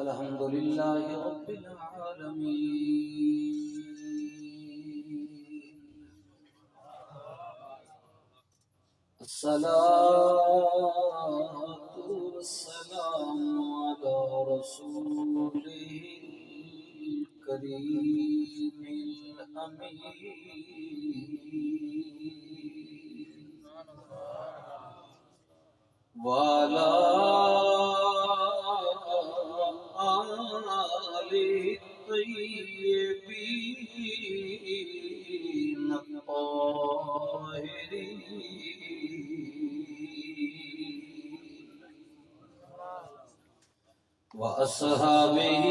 الحمد لله رب العالمين الصلاة والسلام على رسوله الكريم الأمين وعلى آله الطيبين الطاهرين وأصحابه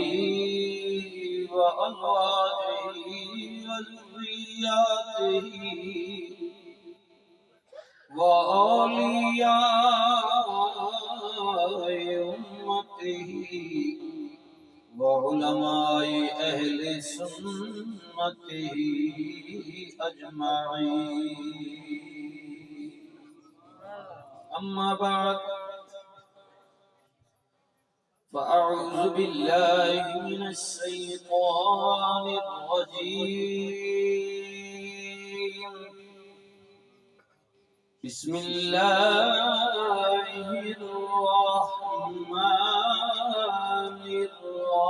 وأزواجه وذرياته وأولياء أمته وعلماء أهل سنته أجمعين. أما بعد فأعوذ بالله من الشيطان الرجيم. بسم الله الرحمن الرحيم.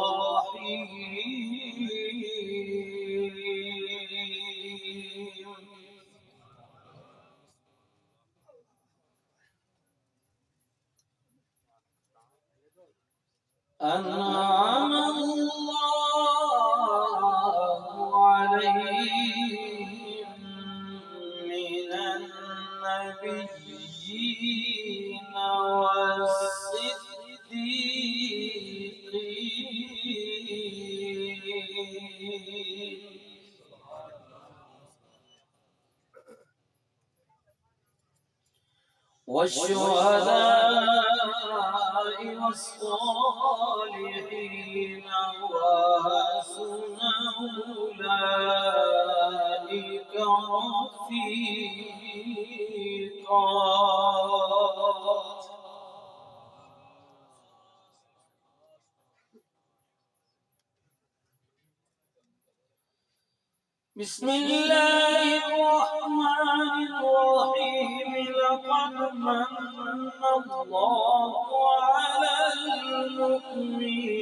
أنعم الله عليهم من النبيين والصديقين والشهداء والصالحين وحسن أولئك رفيقا. بسم الله الرحمن الرحيم. لقد من الله على المؤمنين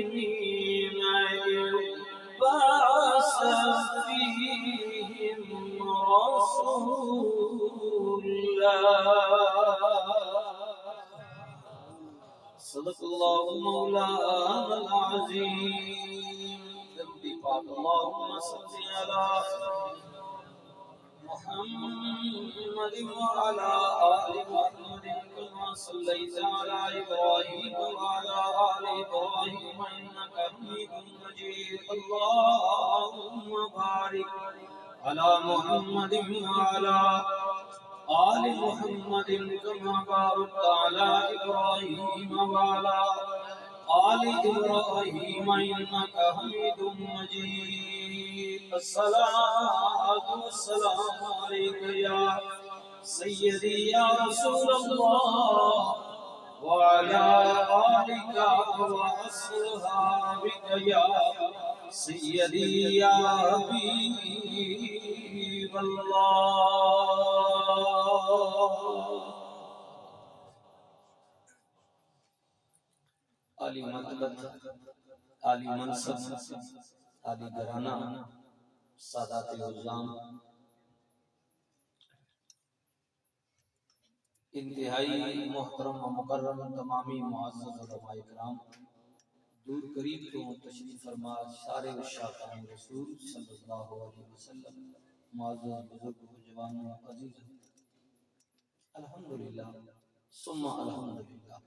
إذ بعث فيهم رسولا. صدق الله مولانا العظيم. اللهم صل على محمد وعلى آل محمد كما صليت على إبراهيم وعلى آل إبراهيم إنك حميد مجيد. اللهم بارك على محمد وعلى آل محمد كما باركت على إبراهيم وعلى آل إبراهيم إنك حميد مجيد. الصلاة والسلام عليك يا سيدي يا رسول الله وعلى آلك وأصحابك يا سيدي يا حبيب الله. عالی مرتبت، عالی منصب، عالی گھرانہ، سادات عظام، انتہائی محترم و مکرم تمامی معزز علماء کرام، دور قریب تو تشریف فرما سارے عشاقان رسول صلی اللہ علیہ وسلم، معزز بزرگ و جوانوں عزیز، الحمدللہ ثم الحمدللہ.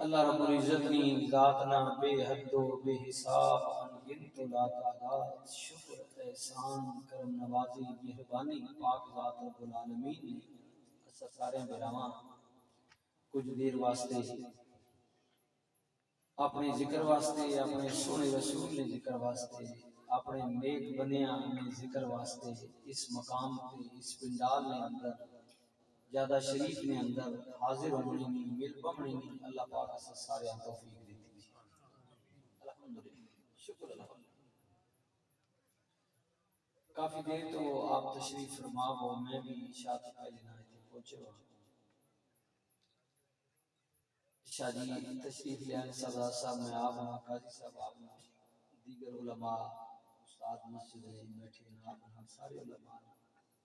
اللہ رب العزت نے ذاتنا بے حد و بے حساب انگنت و لا تعداد شکر احسان کرم نوازی مہربانی پاک ذات رب العالمین نے سارے براواں کچھ دیر واسطے اپنے ذکر واسطے، اپنے سونے رسول نے ذکر واسطے، اپنے نیک بندیاں نے ذکر واسطے اس مقام پہ اس پنڈال نے اندر زیادہ شریف نے اندر حاضر ہونے نہیں، مل پمنے نہیں. اللہ پاک سے سارے توفیق دیتی. الحمدللہ شکر اللہ کافی دیر تو آپ تشریف فرما ہو میں بھی شاہ پہلے نہ پہنچے ہو شاہ جی تشریف لے آنے سردار صاحب میں آپ قاضی صاحب آپ دیگر علماء استاد مسجد میں بیٹھے ہیں آپ سارے علماء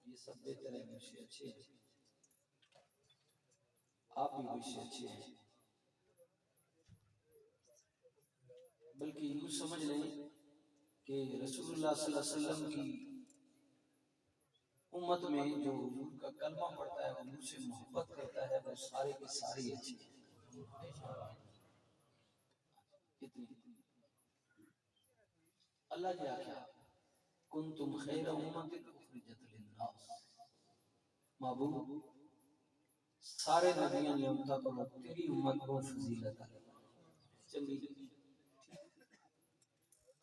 یہ سب بہتر ہیں مجھ سے اچھے ہیں آپ بھی مجھ سے اچھے ہیں بلکہ یوں سمجھ لیں کہ رسول اللہ صلی اللہ علیہ وسلم کی امت میں جو حضور کا کلمہ پڑھتا ہے حضور سے محبت کرتا ہے وہ سارے کے سارے اچھے ہیں اللہ کیا کیا کنتم خیر امت اخرجت للناس محبوب سارے نبیوں نے امتا کو تیری امت کو فضیلت ہے چنگی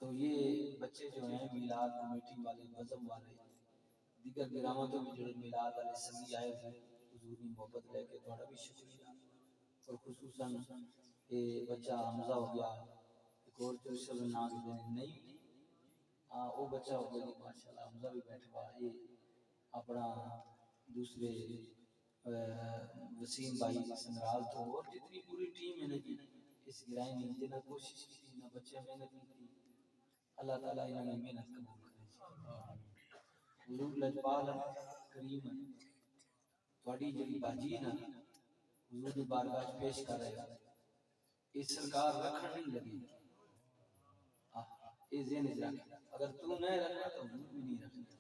تو یہ بچے جو ہیں میلاد کمیٹی والے بزم والے دیگر گرامتوں میں جو میلاد والے سبھی آئے ہوئے حضور کی محبت لے کے تھوڑا بھی شکریہ اور خصوصاً یہ بچہ حمزہ ہو گیا ایک اور جو شب نام نہیں وہ بچہ ہو گیا ماشاءاللہ حمزہ بھی بیٹھا ہوا یہ اپنا دوسرے وسیم بھائی سنگرال تو اور جتنی پوری ٹیم ہے نا جی اس گرائے میں جنہیں کوشش کی تھی نہ بچے محنت کی تھی اللہ تعالیٰ انہوں نے محنت قبول کرے حضور لجپال کریم تھوڑی جڑی باجی نا حضور کی بارگاہ پیش کر رہے ہیں اس سرکار رکھن نہیں لگی یہ ذہن رکھ اگر تو نہیں رکھنا تو حضور بھی نہیں رکھنا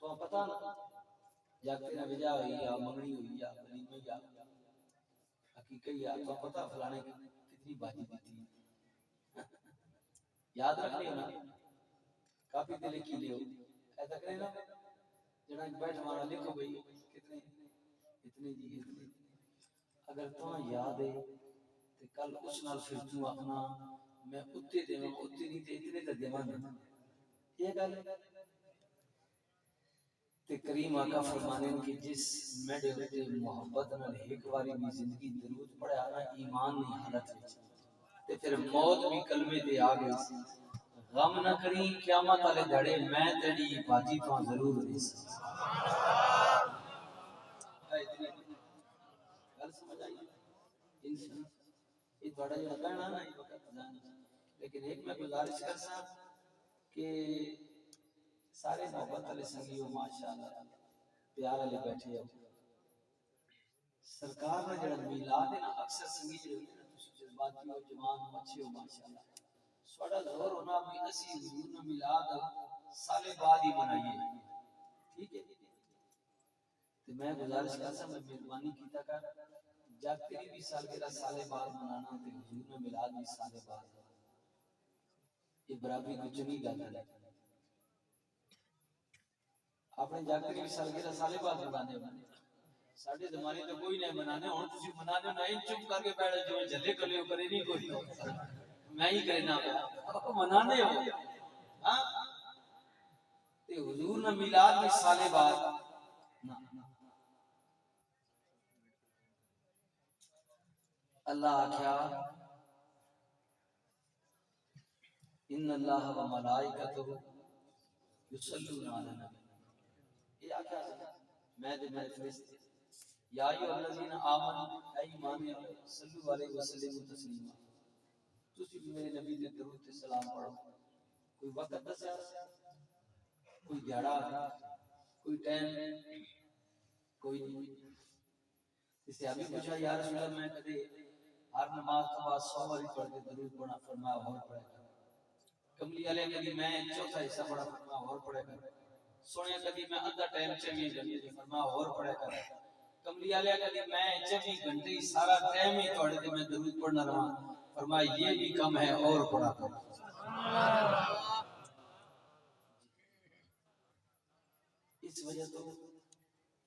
تو پتہ نا جاگتے نہ بجا ہوئی یا منگنی ہوئی یا بلیمے یا حقیقت یا تو پتہ فلانے کتنی باجی دیتی یاد رکھ لیو نا کافی دل کی لیو ایسا کرے نا جڑا بیٹھ ہمارا لکھو بھئی کتنے اتنے جی اتنے اگر تو یاد ہے تو کل اس نال پھر تو اپنا میں اتے دیواں اتے نہیں تے اتنے تے دیواں یہ گل تے کریم آقا فرمانے کہ جس میڈے ہوتے محبت نال ایک باری بھی زندگی درود پڑھا نا ایمان نہیں حالت وچ تے پھر موت بھی کلمے تے آ گئی غم نہ کری قیامت والے دھڑے میں تیری باجی تو ضرور دیس گل سمجھ آئی انشاءاللہ یہ بڑا جو کہنا نا یہ وقت جان لیکن ایک میں گزارش کرسا کہ سارے محبت والے سنگیو ماشاءاللہ پیار والے بیٹھے ہو سرکار نے جڑا میلاد ہے نا اکثر سنگی جو ہے نا تسی جذباتی ہو جوان اچھے ہو ماشاءاللہ سوڑا ظہور ہونا بھی اسی حضور نے میلاد سال بعد ہی منائیے ٹھیک ہے تو میں گزارش کرسا میں مہربانی کیتا کر جاگتے بھی سالگرہ سال بعد منانا تے حضور نے میلاد بھی سال بعد یہ برابری کو چنگی گل ہے اپنے جاگتے بھی سالگرہ سال بعد منانے ہونے ساڑھے زمانے تو کوئی نہیں منانے ہوں تسی منانے نہیں چپ کر کے بیٹھے جو جلے کلے ہو کرے نہیں کوئی میں ہی کرنا منانے ہو ہاں تے حضور نے میلاد بھی سال بعد اللہ آکھیا ان اللہ و ملائکتہ یصلون علی النبی یہ آکھیا میں دے میں فرشتے یا ایھا الذین آمنوا اے ایمان والو صلو علیہ وسلم تسلیما تسی بھی میرے نبی دے درود تے سلام پڑھو کوئی وقت دسیا کوئی دیہڑا کوئی ٹائم کوئی نہیں اس سے ابھی پوچھا یا رسول اللہ میں کدے ہر نماز کے بعد 100 بار پڑھ کے درود پڑھنا فرمایا اور پڑھے کملی والے کبھی میں چوتھا حصہ پڑھا فرمایا اور پڑھے کر سونے کبھی میں آدھا ٹائم چنگی گھنٹے فرمایا اور پڑھے کر کملی والے کبھی میں چنگی گھنٹے سارا ٹائم ہی پڑھے تے میں درود پڑھنا رہا فرمایا یہ بھی کم ہے اور پڑھا کر اس وجہ تو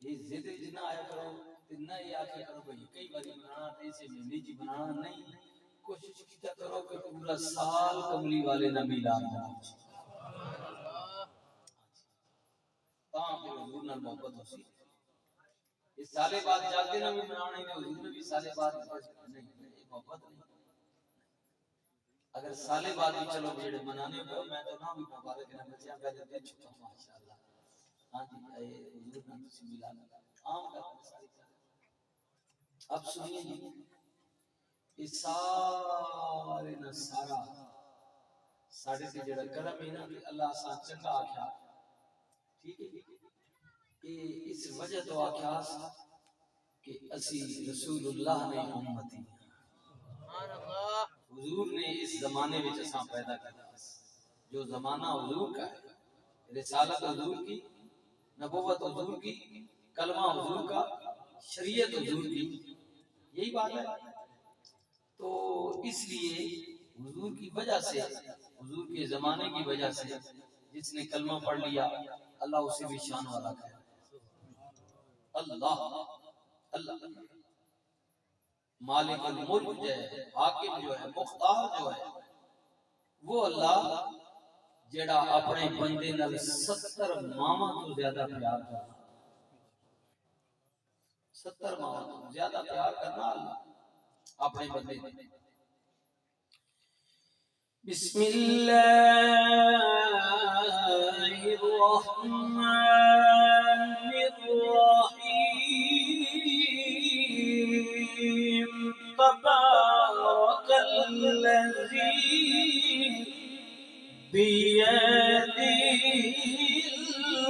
یہ ضد جنا آیا کرو اتنا ہی آکے کرو بھئی کئی باری بنانا ایسے مہینے جی بنانا نہیں کوشش کیتا کرو کہ پورا سال کملی والے نہ میلاد بناو تاں پھر حضور نال محبت ہو سی اس سالے بعد جاتے نہ بھی بنانا نہیں حضور نے بھی سالے بعد نہیں یہ محبت نہیں اگر سالے بعد بھی چلو جڑے منانے ہو میں تو نہ بھی مبارک نہ بچیاں پہلے دے چکا ہوں ماشاءاللہ. ہاں جی اے حضور نے تسی ملا عام کر ساری. اب سنیے جی یہ سارے نہ سارا ساڑھے سے جڑا کرم ہے نا کہ اللہ سا چنگا آکھا ٹھیک ہے یہ اس وجہ تو آکھا کہ اسی رسول اللہ نے امتی حضور نے اس زمانے میں اساں پیدا کیا جو زمانہ حضور کا ہے رسالت حضور کی نبوت حضور کی کلمہ حضور کا شریعت حضور کی یہی بات ہے. تو اس لیے حضور کی وجہ سے حضور کے زمانے کی وجہ سے جس نے کلمہ پڑھ لیا اللہ اسے بھی شان والا ہے. اللہ اللہ مالک الملک جو ہے حاکم جو ہے مختار جو ہے وہ اللہ جڑا اپنے بندے نال 70 ماواں تو زیادہ پیار کرتا 70 ماواں تو زیادہ پیار کرنا اللہ اپنے بندے نال. بسم اللہ الرحمن الرحیم تبارک الذی بیدہ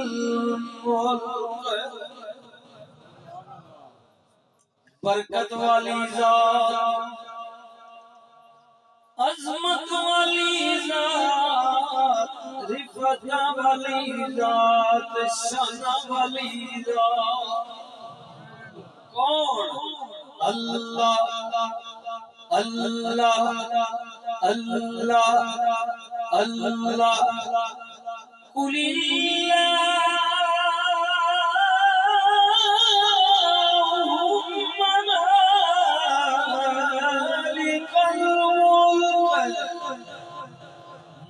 الملک برکت والی ذات عظمت والی ذات رفعت والی ذات شان والی ذات کون اللہ اللہ اللہ اللہ قل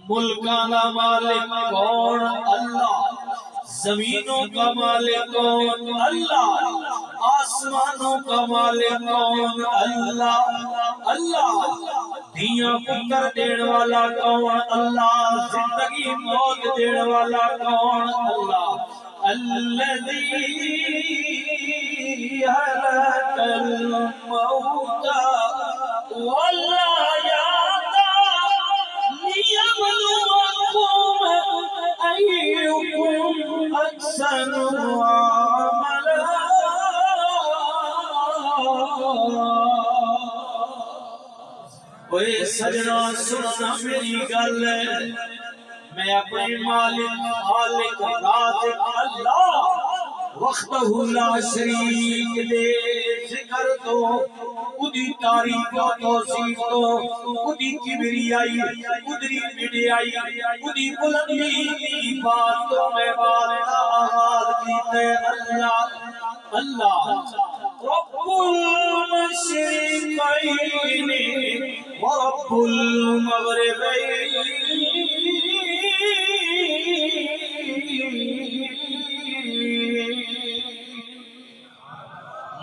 ملکانا مالک کون اللہ زمینوں کا مالک کون اللہ آسمانوں کا مالک کون اللہ اللہ دھیاں پتر دین والا کون اللہ زندگی موت دین والا کون اللہ الذی خلق الموت والحیات ليبلوكم أيكم أحسن عملا. اوے سجنا سننا میری گل میں اپنے مالک خالق رازق اللہ وحدہ لا شریک دے ذکر تو ادھی تعریف و توصیف تو ادھی کبریائی ادھی بڑیائی ادھی بلندی کی بات تو میں بات کا آغاز کیتے اللہ اللہ رب المشرقین ورب المغربین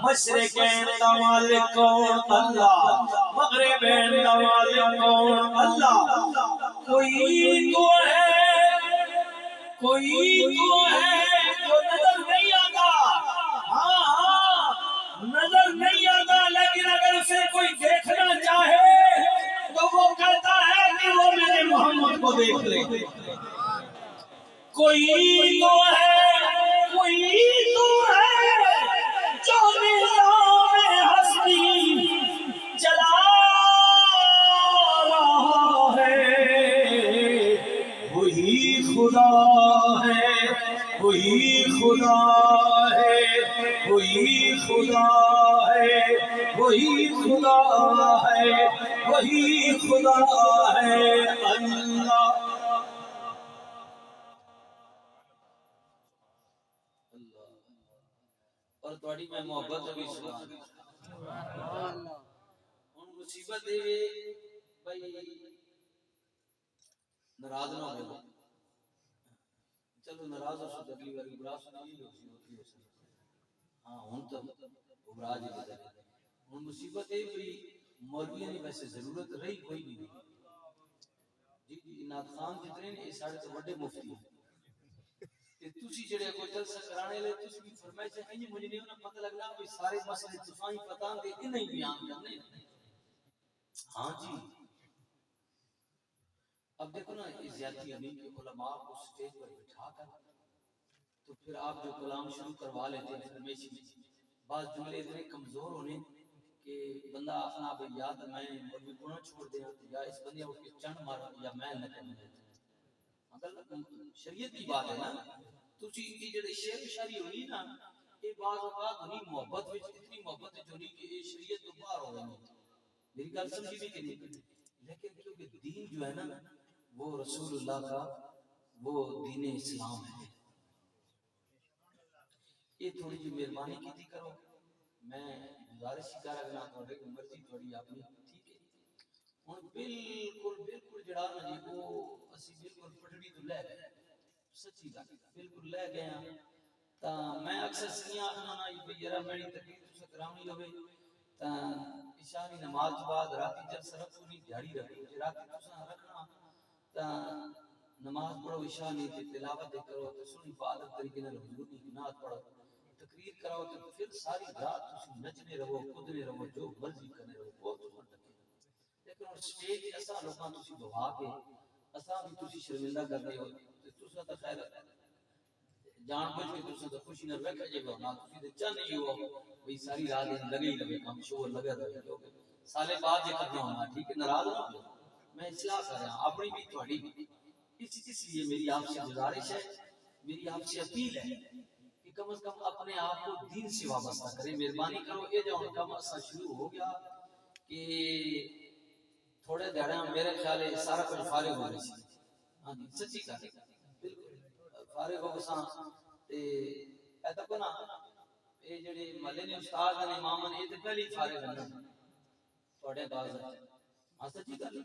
مشرقین کا مالک کون اللہ مغربین کا مالک کون اللہ کوئی تو ہے جو نظر نہیں آتا ہاں نظر نہیں آتا لیکن اگر اسے کوئی دیکھنا چاہے تو وہ کہتا ہے کہ وہ میرے محمد کو دیکھ لے. کوئی تو ہے جو نظام ہستی چلا رہا ہے وہی خدا ہے وہی خدا ہے وہی خدا ہے وہی خدا ہے وہی خدا ہے اللہ. اور تھوڑی میں محبت بھی سبحان اللہ ان مصیبت دے بھائی ناراض نہ ہو چلو ناراض ہو سکتا اگلی بار برا سنی ہوتی ہے ہاں ہن تو برا جی ہن مصیبت ہے بھائی مولوی نہیں ویسے ضرورت رہی کوئی نہیں جی جی نات خان جتنے نے سارے تو بڑے مفتی ہیں تے تسی جڑے کوئی جلسہ کرانے لے تسی بھی فرمائش ہے کہ مجھے نہیں پتہ لگنا کہ سارے مسئلے تساں پتہ دے کہ نہیں بیان کرنے ہاں جی اب دیکھو نا اس زیادتی نہیں کہ علماء کو سٹیج پر بٹھا کر تو پھر آپ جو کلام شروع کروا لیتے ہیں فرمیشی بعض جملے اتنے کمزور ہونے کہ بندہ اپنا اب یاد میں مولوی گناہ چھوڑ دیا یا اس بندے اٹھ کے چنڈ مارا یا میں نہ کرنا اگر شریعت کی بات ہے نا تو چیز جڑے شعر شاعری ہونی نا یہ بعض اوقات ہونی محبت وچ اتنی محبت وچ ہونی کہ یہ شریعت تو باہر ہو گئی میری گل سمجھی بھی کہ نہیں لیکن کیونکہ دین جو ہے نا وہ رسول اللہ کا وہ دین اسلام ہے یہ تھوڑی جی مہربانی کی کرو میں گزارش کر رہا ہوں تھوڑے کی مرضی تھوڑی اپنی ٹھیک ہے ہن بالکل جڑا نا جی وہ اسی بالکل پٹڑی تو لے گئے سچی گل بالکل لے گئے ہیں تا میں اکثر سیاں اپنا یہ یرا میری تقریر تو کرانی ہوے تا عشاء کی نماز کے بعد رات جب سرف پوری دیہاڑی رکھو رات تساں رکھنا تا نماز پڑھو عشاء نہیں تلاوت کرو تو سنی عبادت طریقے نال حضور کی نعت پڑھو تقریر کراؤ تو پھر ساری رات تسی نچنے رہو کودنے رہو جو مرضی کرنے رہو بہت سبحان اللہ لیکن اور سٹیج ایسا لوکاں تسی بہا کے اساں بھی تسی شرمندہ کر رہے ہو تے تساں تے خیر جان بوجھ کے تساں تے خوشی نال رکھ جے گا نا تسی تے چاہ نہیں ہو بھئی ساری رات لگے ہی رہے کام شور لگا رہے سالے بعد یہ کرنا ہونا ٹھیک ہے ناراض نہ ہو میں اصلاح کر رہا ہوں اپنی بھی تھوڑی اس لیے میری آپ سے گزارش ہے میری آپ سے اپیل ہے کہ کم از کم اپنے آپ کو دین سے وابستہ کریں مہربانی کرو یہ جو ان کا مسئلہ شروع ہو گیا کہ تھوڑے دیڑے میرے خیال ہے سارا کچھ فارغ ہو رہی ہاں جی سچی کہا بالکل فارغ ہو گساں تے ایسا کو نا یہ جڑے محلے نے استاد نے امام نے یہ تے پہلی فارغ ہونا تھوڑے باز ہاں سچی گل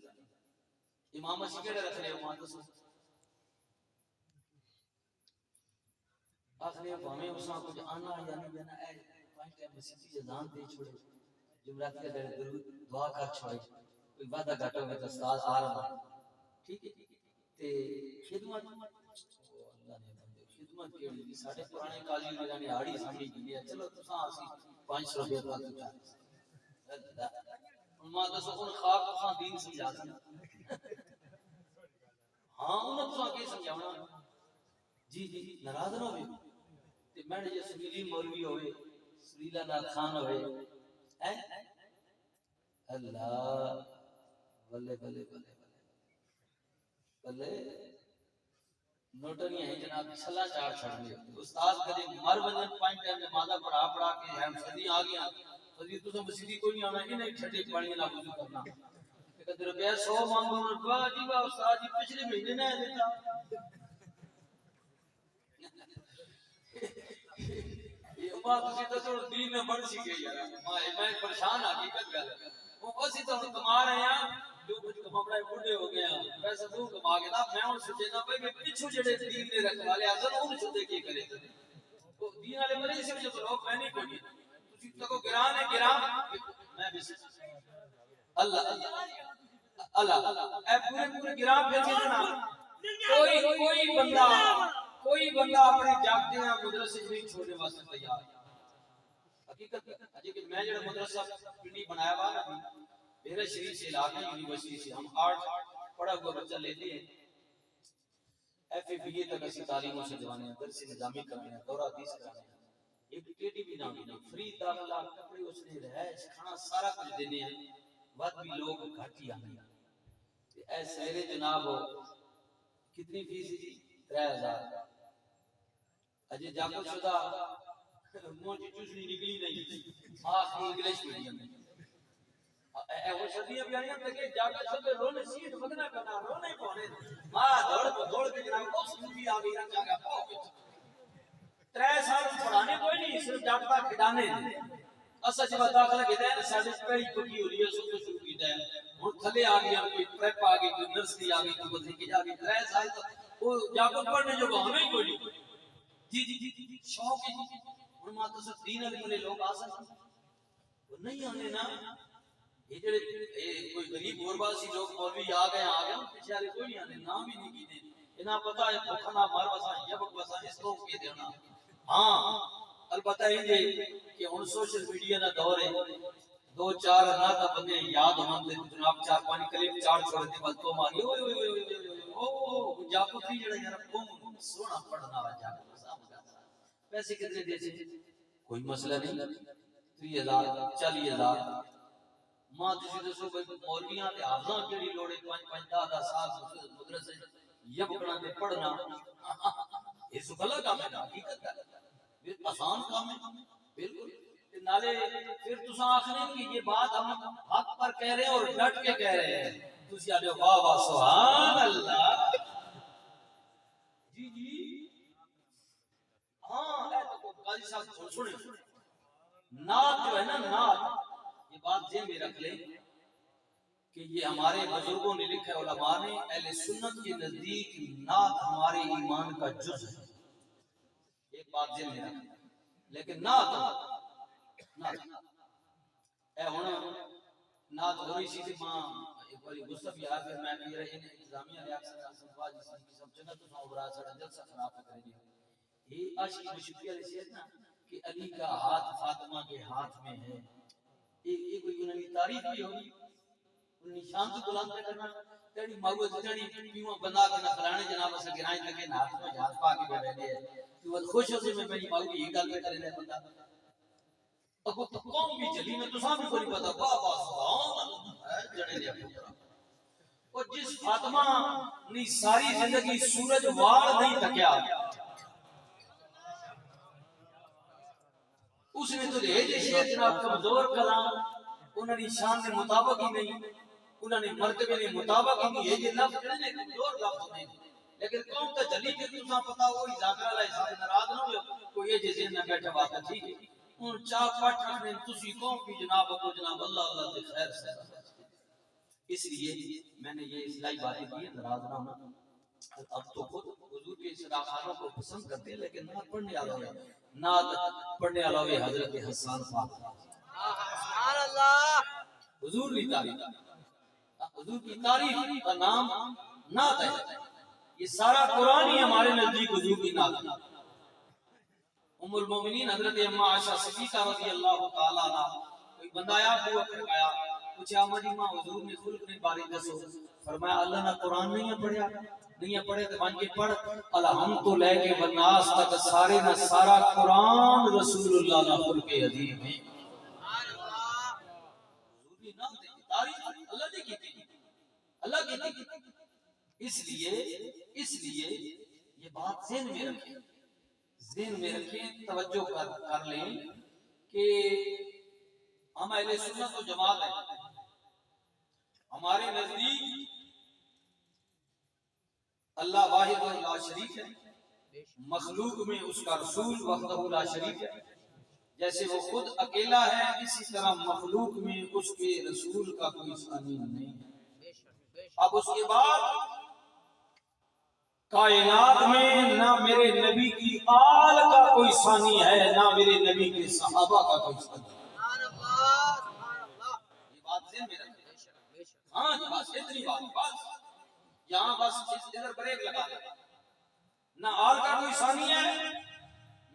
امام اسی کیڑے رکھ لے امام دسو آخری بھاویں اساں کچھ آنا یا نہیں جانا اے پانچ ٹائم مسیتی اذان دے چھوڑے جمعرات کے دن درود دعا کر چھوڑے کوئی وعدہ گھٹو میں تو استاد آ رہا ٹھیک ہے تے خدمت اللہ نے بندے خدمت کیڑی ساڈے پرانے قاضی نے جانے ہاڑی سامنے کی ہے چلو تساں اسی 500 روپے کا تو ماں دسو ان خاک تساں دین سمجھا سکتے ہاں انہاں تساں کی سمجھاونا جی جی ناراض نہ ہوئے تے میں نے سریلی مولوی ہوئے سریلا نات خان ہوئے اللہ بلے بلے بلے بلے نوٹریاں ہیں جناب چھلا چار چھڑ گئے استاد کدے مر ونجن پانچ ٹائم نمازاں پڑھا پڑھا کے ہم صدی آ گیا صدی تو سب مسجد کوئی نہیں آنا انہیں چھٹے پانی نہ وضو کرنا کدے روپیہ 100 مانگو واہ جی واہ استاد جی پچھلے مہینے نہ دیتا یہ بات اسی تو چھوڑ دین میں بڑھ سی گئی یار میں پریشان حقیقت گل وہ اسی تو کما رہے ہیں جو کچھ ہمارا بوڑھے ہو گیا پیسہ تو کما کے نا میں ان سوچے نا بھائی کہ پیچھے جڑے دین نے رکھ والے اصل ان سوچے کی کرے وہ دین والے بڑے سے جو لوگ میں نہیں کوئی تسی تو گران ہے گران میں بھی اللہ اللہ اے پورے پورے گران پھر کے نا کوئی بندہ اپنے جاگتے ہیں مدرسے نہیں چھوڑنے واسطے تیار حقیقت ہے کہ میں جڑا مدرسہ پنڈی بنایا ہوا نا میرے شریف سے علاقہ یونیورسٹی سے ہم آرٹ پڑھا ہوا بچہ لیتے ہیں ایف اے بی اے تک ایسی تعلیموں سے جوانے ہیں درس نظامی کرنے ہیں دورہ حدیث کرنے ہیں ایک ٹیٹی بھی نام دینا فری داخلہ کپڑے اس نے رہائش کھانا سارا کچھ دینے ہیں وقت بھی لوگ گھٹ ہی آنے ہیں اے سہرے جناب کتنی فیس جی 3000 اجے جاکر شدہ موجی چوسنی نکلی نہیں آخری انگلیش میڈیم میں اے وہ شدیہ بھی آئیں تکے جاکر شدہ رونے سیٹ مدنہ کرنا رونے پونے دوڑ کے جناب اس بھی آگئی رکھا گیا پاؤ 3 سال پڑھانے کوئی نہیں صرف جاکتا کھڑانے اسا جب داخلہ کے دیں ساڑھے پہلی پکی ہو رہی ہے سب کو شروع کی دیں اور تھلے آگئی کوئی پریپ آگئی کوئی نرسری آگئی کوئی بدھی کی آگئی 3 سال تک وہ جاکر پڑھنے جو ہمیں کوئی نہیں جی جی جی جی شوق ہے ان ماں تو سب دین والے لوگ آ سکتے وہ نہیں آنے نا یہ جڑے کوئی غریب غربا سی لوگ مولوی آ گئے پیچھے والے کوئی نہیں آنے نام ہی نہیں کیتے انہاں پتہ ہے بھوکھنا مار وسا جب وسا اس کو کی دینا ہاں البتہ یہ کہ ہن سوشل میڈیا دا دور ہے دو چار اللہ کا بندے یاد ہون تے جناب چار پانچ کلپ چار چھوڑ دے بس تو ماری اوئے اوئے اوئے او جاکوتی جڑا یار قوم سونا پڑھنا وا جاکو پیسے کتنے دے سے کوئی مسئلہ نہیں 30,000 40,000 ماں تسی دسو بھائی مولویاں تے حافظاں کیڑی لوڑے 5 10 سال مدرسے یبکڑاں تے پڑھنا یہ سکھلا کام ہے حقیقت ہے یہ آسان کام ہے بالکل نالے پھر تساں آخنے کہ یہ بات ہم حق پر کہہ رہے ہیں اور ڈٹ کے کہہ رہے ہیں تسی آدھے واہ واہ سبحان اللہ جی جی ہاں اے تو قاضی صاحب سنیں نعت جو ہے نا نعت یہ بات ذہن میں رکھ لیں کہ یہ ہمارے بزرگوں نے لکھا ہے علماء نے اہل سنت کے نزدیک نعت ہمارے ایمان کا جز ہے ایک بات ذہن میں رکھ لیں لیکن نعت اے ہونا نعت ہو رہی سی تھی ماں ایک باری غصہ بھی آ پھر میں کہہ رہے ہیں انتظامیہ نے اکثر سنواج جس کی سب جگہ تو ساؤ برا سڑا جلسہ خراب کر دیا یہ عاشق مشکل علیہ ہے نا کہ علی کا ہاتھ فاطمہ کے ہاتھ میں ہے یہ کوئی انہوں نے تعریف بھی ہوگی نشان تو بلند کرنا تیری ماغو تیری پیوں بنا کے نہ فلانے جناب سے گرائیں تک ہاتھ میں ہاتھ پا کے بیٹھے ہیں تو وہ خوش ہو سے میں میری ماغو یہ گل پہ کرے بندہ اب تو قوم بھی چلی میں تو سب کو نہیں پتا بابا سبحان اللہ جڑے دے پترا اور جس فاطمہ نے ساری زندگی سورج وار نہیں تکیا اس نے تو دے جیسے جناب کمزور کلام انہوں نے شان کے مطابق ہی نہیں انہوں نے مرتبے کے مطابق ہی نہیں یہ لفظ نے کمزور لفظ نہیں لیکن قوم تو چلی کہ تمہیں پتا وہی ذاکرہ علیہ السلام ناراض نہ ہوئے کوئی یہ جیسے نہ بیٹھا بات ہے ٹھیک ہے ان چاہ پٹ رکھنے تسی قوم کی جناب کو جناب اللہ اللہ سے خیر سے اس لیے میں نے یہ اصلاحی باتیں کی ناراض نہ ہونا اب تو خود حضور کے صداقانوں کو پسند کرتے ہیں لیکن نعت پڑھنے والا ہے نعت پڑھنے والا ہے حضرت حسان پاک سبحان اللہ حضور کی تعریف حضور کی تعریف کا نام نعت ہے یہ سارا قرآن ہی ہمارے نزدیک حضور کی نعت ہے ام المومنین حضرت اما عائشہ صدیقہ رضی اللہ تعالیٰ عنہ کوئی بندہ آیا ہوا کھڑکایا پوچھا مجھے ماں حضور نے خلق نے بارے دسو فرمایا اللہ نے قرآن نہیں پڑھیا نہیں پڑھے تو بن کے پڑھ الحمد تو لے کے بناس تک سارے نہ سارا قرآن رسول اللہ نے خلق عظیم ہے تعریف اللہ نے کی تھی اللہ کی تھی اس لیے یہ بات ذہن میں رکھیں توجہ کر لیں کہ ہم اہل سنت و جماعت ہیں ہمارے نزدیک اللہ واحد و لا شریک ہے مخلوق میں اس کا رسول وحدہ لا شریک ہے جیسے وہ خود اکیلا ہے اسی طرح مخلوق میں اس کے رسول کا کوئی ثانی نہیں ہے اب اس کے بعد کائنات میں نہ میرے نبی کی آل کا کوئی ثانی ہے نہ میرے نبی کے صحابہ کا کوئی ثانی ہے یہ بات ذہن میں رکھیں ہاں یہ بات اتنی بات یہاں بس ادھر بریک لگا دے نہ آل کا کوئی ثانی ہے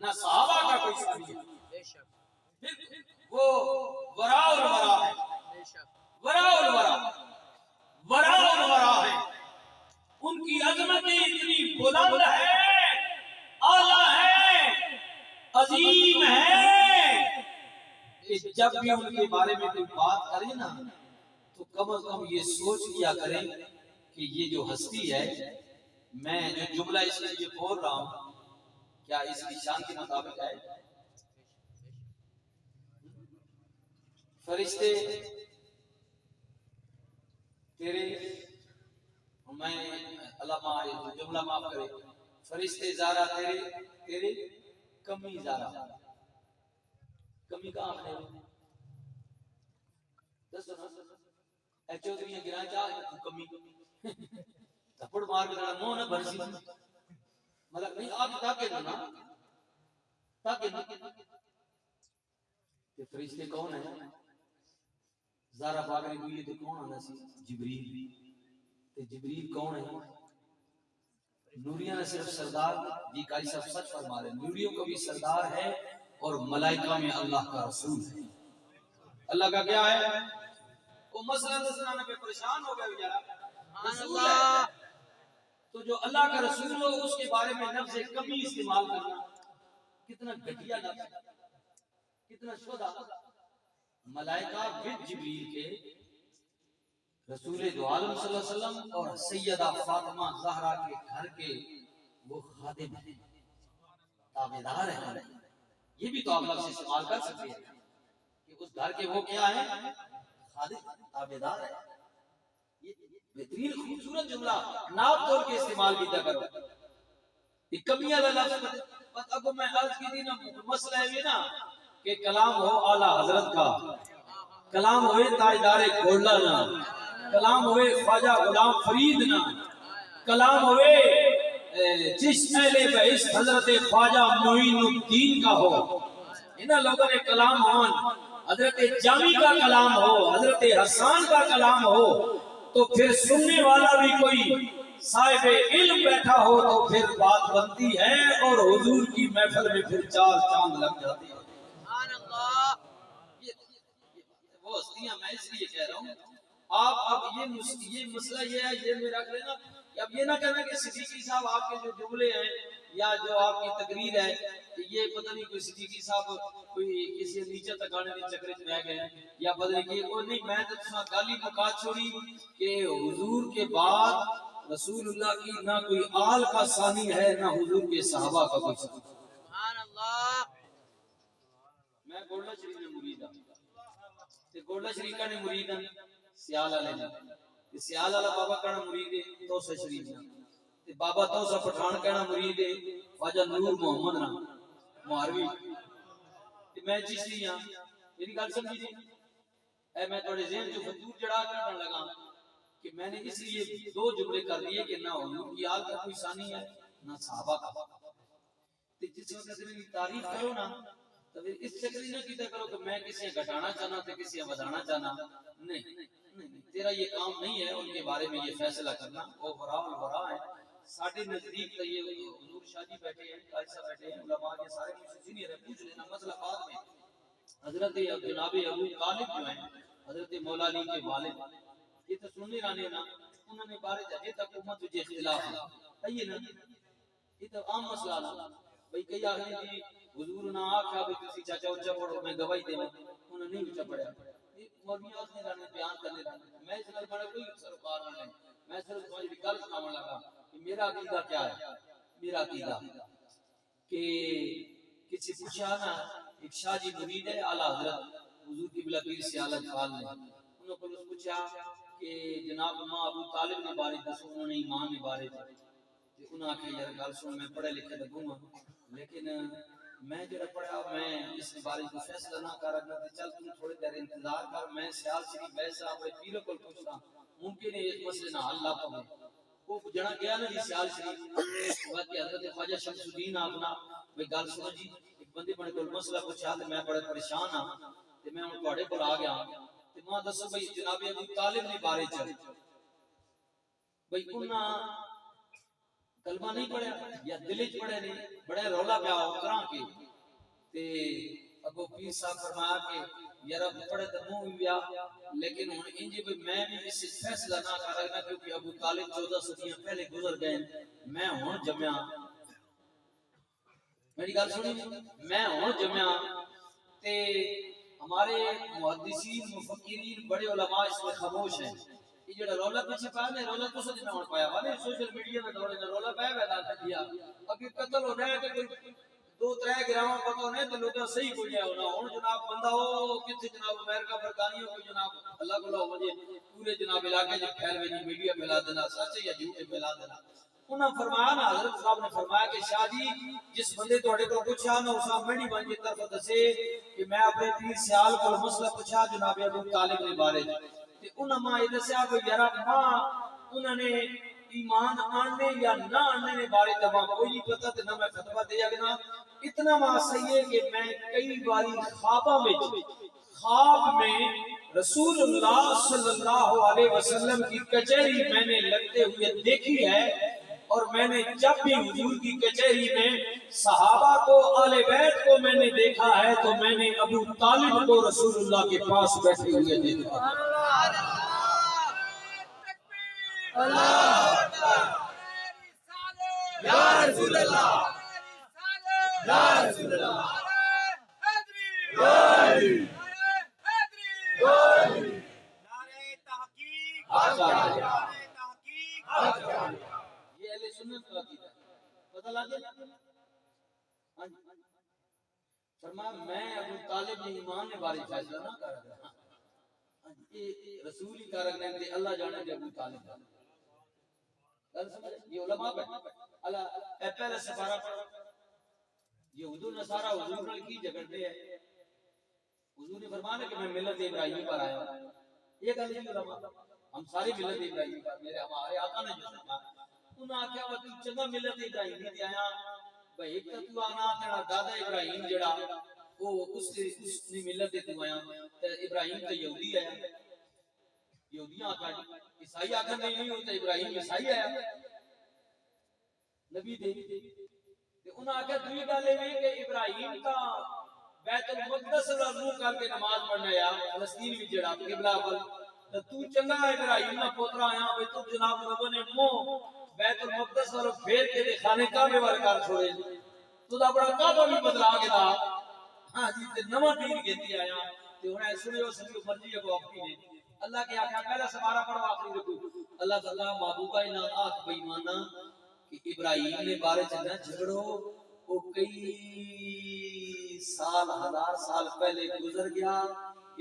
نہ صحابہ کا کوئی ثانی ہے وہ ورا الورا ہے ورا الورا ہے ان کی عظمتیں اتنی بلند ہے اعلیٰ ہے عظیم ہے کہ جب بھی ان کے بارے میں کوئی بات کرے نا تو کم از کم یہ سوچ لیا کریں کہ یہ جو ہستی ہے میں جو جملہ اس کے لیے بول رہا ہوں کیا اس کی شان کے مطابق ہے فرشتے تیرے میں علامہ جملہ معاف کرے فرشتے زارا تیرے کمی زارا کمی کہاں ہے دس نا اے چودھری گران چاہ کمی تھپڑ مار کے منہ نہ بھرسی مطلب نہیں آپ تاکہ نا تاکہ نا کہ فرشتے کون ہیں زارا پاک نے کوئی تو کون آنا سی؟ جبریل. تے جبریل کون ہے؟ نوریاں نے صرف سردار جی قاری صاحب سچ فرما رہے ہیں، نوریوں کا بھی سردار ہے اور ملائکہ میں اللہ کا رسول ہے. اللہ کا کیا ہے؟ وہ مسئلہ مسئلہ پہ پریشان ہو گئے بیچارہ، رسول ہے تو جو اللہ کا رسول ہو اس کے بارے میں لفظ کمی استعمال کرنا کتنا گھٹیا لفظ، کتنا شودا. ملائکہ بن جبریل کے رسول دو عالم صلی اللہ علیہ وسلم اور سیدہ فاطمہ زہرا کے گھر کے وہ خادم ہیں، تابعدار ہیں. یہ بھی تو آپ لفظ استعمال کر سکتے ہیں کہ اس گھر کے وہ کیا ہیں؟ خادم، تابعدار ہیں. یہ بہترین خوبصورت جملہ ناب طور کے استعمال بھی کرو. یہ کمیاں کا لفظ پتہ کو میں عرض کی تھی نا، مسئلہ ہے نا کہ کلام ہو اعلیٰ حضرت کا، کلام ہوئے تاجدار گولڈا نا، کلام ہوئے خواجہ غلام فرید نا، کلام ہوئے جس اہل بحث حضرت خواجہ معین الدین کا ہو. انہاں لوگوں نے کلام ہون، حضرت جامی کا کلام ہو، حضرت حسان کا کلام ہو، تو پھر سننے والا بھی کوئی صاحب علم بیٹھا ہو تو پھر بات بنتی ہے اور حضور کی محفل میں پھر چار چاند لگ جاتے ہیں. سبحان اللہ. وہ ہستیاں میں اس لیے کہہ رہا ہوں آپ اب یہ مسئلہ یہ ہے، یہ میں رکھ لینا کہ اب یہ نہ کہنا کہ صدیقی صاحب آپ کے جو جملے ہیں یا جو آپ کی تقریر ہے کہ یہ پتہ نہیں کوئی صدیقی صاحب کوئی کسی نیچے تک آنے کے چکر میں گئے یا پتہ نہیں کہ وہ نہیں. میں تو تمہیں گالی مکا چھوڑی کہ حضور کے بعد رسول اللہ کی نہ کوئی آل کا ثانی ہے نہ حضور کے صحابہ کا کوئی ثانی. سبحان اللہ. میں گولڈا شریف میں مرید ہوں تے گولڈا شریف کا نے مرید ہیں سیال والے نے تے سیال والا بابا کہنا مرید ہے توسہ شریف نا تے بابا توسہ پٹھان کہنا مرید ہے خواجہ نور محمد نا مہاروی تے میں چشتی ہاں. میری گل سمجھی جی اے میں تھوڑے ذہن جو فطور جڑا کرنے لگا کہ میں نے اس لیے دو جملے کر دیے کہ نہ حضور کی آل کا کوئی ثانی ہے نہ صحابہ کا. تے جس وقت میری تعریف کرو نا تو اس چکر نہ کیتا کرو کہ میں کسی گھٹانا چاہنا تے کسی بڑھانا چاہنا. نہیں تیرا یہ کام نہیں ہے ان کے بارے میں یہ فیصلہ کرنا. وہ برا ہے ساڈے نزدیک تو یہ حضور شاہ جی بیٹھے ہیں، قاری صاحب بیٹھے ہیں، علماء کے سارے مجھ سینئر ہیں، پوچھ لینا مسئلہ بعد میں. حضرت جناب ابو طالب جو ہیں حضرت مولا علی کے والد، یہ تو سننے رانے نا انہوں نے بارے جاتے تک امت جو اختلاف ہے یہ نا یہ تو عام مسئلہ نا بھئی کئی آخری جی حضور نہ آکھا بھی کسی چاچا اچھا پڑھو میں گواہی دے انہوں نے نہیں اچھا پڑھا. یہ مولوی آخری رانے بیان کرنے رانے میں اس نال بڑا کوئی سروکار نہیں، میں صرف تمہیں گل سناون لگا کہ میرا عقیدہ کیا ہے. میرا عقیدہ کہ کسی پوچھا نا ایک شاہ جی مرید ہے اعلیٰ حضرت حضور کی بلا پیر سیالت خال نے انہوں کو پوچھا کہ جناب ماں ابو طالب نے بارے دسو. انہوں نے ایمان نے بارے تے انہوں نے کہا یار گل سن میں پڑھے لکھے لگوں گا لیکن میں جڑا پڑھا میں اس کے بارے میں فیصلہ نہ کر رہا تے چل تم تھوڑی دیر انتظار کر میں سیال شریف ویسا اپنے پیروں کو پوچھتا ممکن ہے اس مسئلے نہ حل نہ پاؤں. وہ جڑا گیا نا جی سیال شریف وہ کہ حضرت خواجہ شمس الدین اپنا میں گل سنو جی ایک بندے بڑے کول مسئلہ پوچھا تے میں بڑے پریشان ہاں تے میں ہن تواڈے کول آ گیا تے ماں دسو بھئی جناب ابو طالب نے بارے چ بھئی انہاں کلمہ نہیں پڑھیا یا دل وچ پڑھے نہیں بڑے رولا پیا کراں کے تے ابو پیر صاحب فرمایا کہ یار پڑھے تے منہ ویا لیکن ہن انج بھی میں بھی اس فیصلہ نہ کر رہا کیونکہ ابو طالب 14 صدیاں پہلے گزر گئے میں ہن جمیا. میری گل سنی میں ہن جمیا تے ہمارے محدثین مفکرین بڑے علماء اس میں خاموش ہیں. یہ جڑا رولا پیچھے پایا نا رولا تو سچ میں ہن پایا وا نہیں سوشل میڈیا میں دورے نہ رولا پایا ویلا دیا اگے قتل ہو رہا ہے کہ کوئی 2-3 گراواں پتہ ہونے تے لوکاں صحیح کوئی ہونا ہن جناب بندہ او کتے جناب امریکہ برطانیہ کوئی جناب اللہ کو لو وجے پورے جناب علاقے جو پھیل وی میڈیا پھیلا دینا سچ یا جھوٹ پھیلا دینا. انہاں فرمایا نا حضرت صاحب نے فرمایا کہ شاہ جی جس بندے تواڈے کو پوچھا نا اس میری بن کی طرف دسے کہ میں اپنے پیر سیال کو مسئلہ پوچھا جناب ابو طالب نے بارے تے انہاں ماں یہ دسیا کہ یار ماں انہوں نے ایمان آنے یا نہ آنے نے بارے تے ماں کوئی نہیں پتہ تے نہ میں فتوی دے اگنا. اتنا ماں صحیح ہے کہ میں کئی باری خواب میں رسول اللہ صلی اللہ علیہ وسلم کی کچہری میں نے لگتے ہوئے دیکھی ہے، اور میں نے جب بھی حضور کی کچہری میں صحابہ کو، آل بیت کو میں نے دیکھا ہے تو میں نے ابو طالب کو رسول اللہ کے پاس بیٹھے ہوئے دیکھا ہے۔ یا رسول اللہ، یا رسول اللہ، یہ اہل سنت کا عقیدہ ہے، پتہ لگ گیا؟ فرمایا میں ابو طالب نے ایمان نے بارے فیصلہ نہ کر رہا، یہ رسول ہی کر رہے ہیں، اللہ جانے کہ ابو طالب گل سمجھ؟ یہ علماء اللہ اے پہلے سفارہ پڑھو، یہود و نصارہ حضور نے کی جھگڑتے ہیں، حضور نے فرمایا کہ میں ملت ابراہیم پر آیا ہوں، یہ گل نہیں علماء، ہم ساری ملت ابراہیم پر، میرے ہمارے آقا نے جو فرمایا انہاں آخیا وہ تو چنگا ملت ابراہیم دی آیا بھائی، ایک تو آنا تیرا دادا ابراہیم جڑا وہ اس نے ملت دے تو آیا تے ابراہیم تے یہودی آیا، یہودیاں آکھا عیسائی آکھا نہیں ہوتا، ابراہیم عیسائی آیا نبی دے تے انہاں آکھا دوئی گل ہے کہ ابراہیم کا بیت المقدس دا روح کر کے نماز پڑھنا یا فلسطین وچ جڑا قبلہ پر تو چنگا ابراہیم دا پوترا آیا ہوئے تو جناب رب نے منہ بیت المقدس اور پھیر کے خانہ کعبے وال کر چھوڑے تو دا بڑا کعبہ بھی بدلا کے دا ہاں جی تے نواں دین کہتی آیا تے ہن ایسے سنو سبھی مرضی ہے کو اپنی نے اللہ کے آخر پہلا سپارہ پڑھو آخری رکو اللہ تعالیٰ محبوبہ انعامات بے ایمانہ کہ ابراہیم نے بارے چلنا جھگڑو وہ کئی سال ہزار سال پہلے گزر گیا،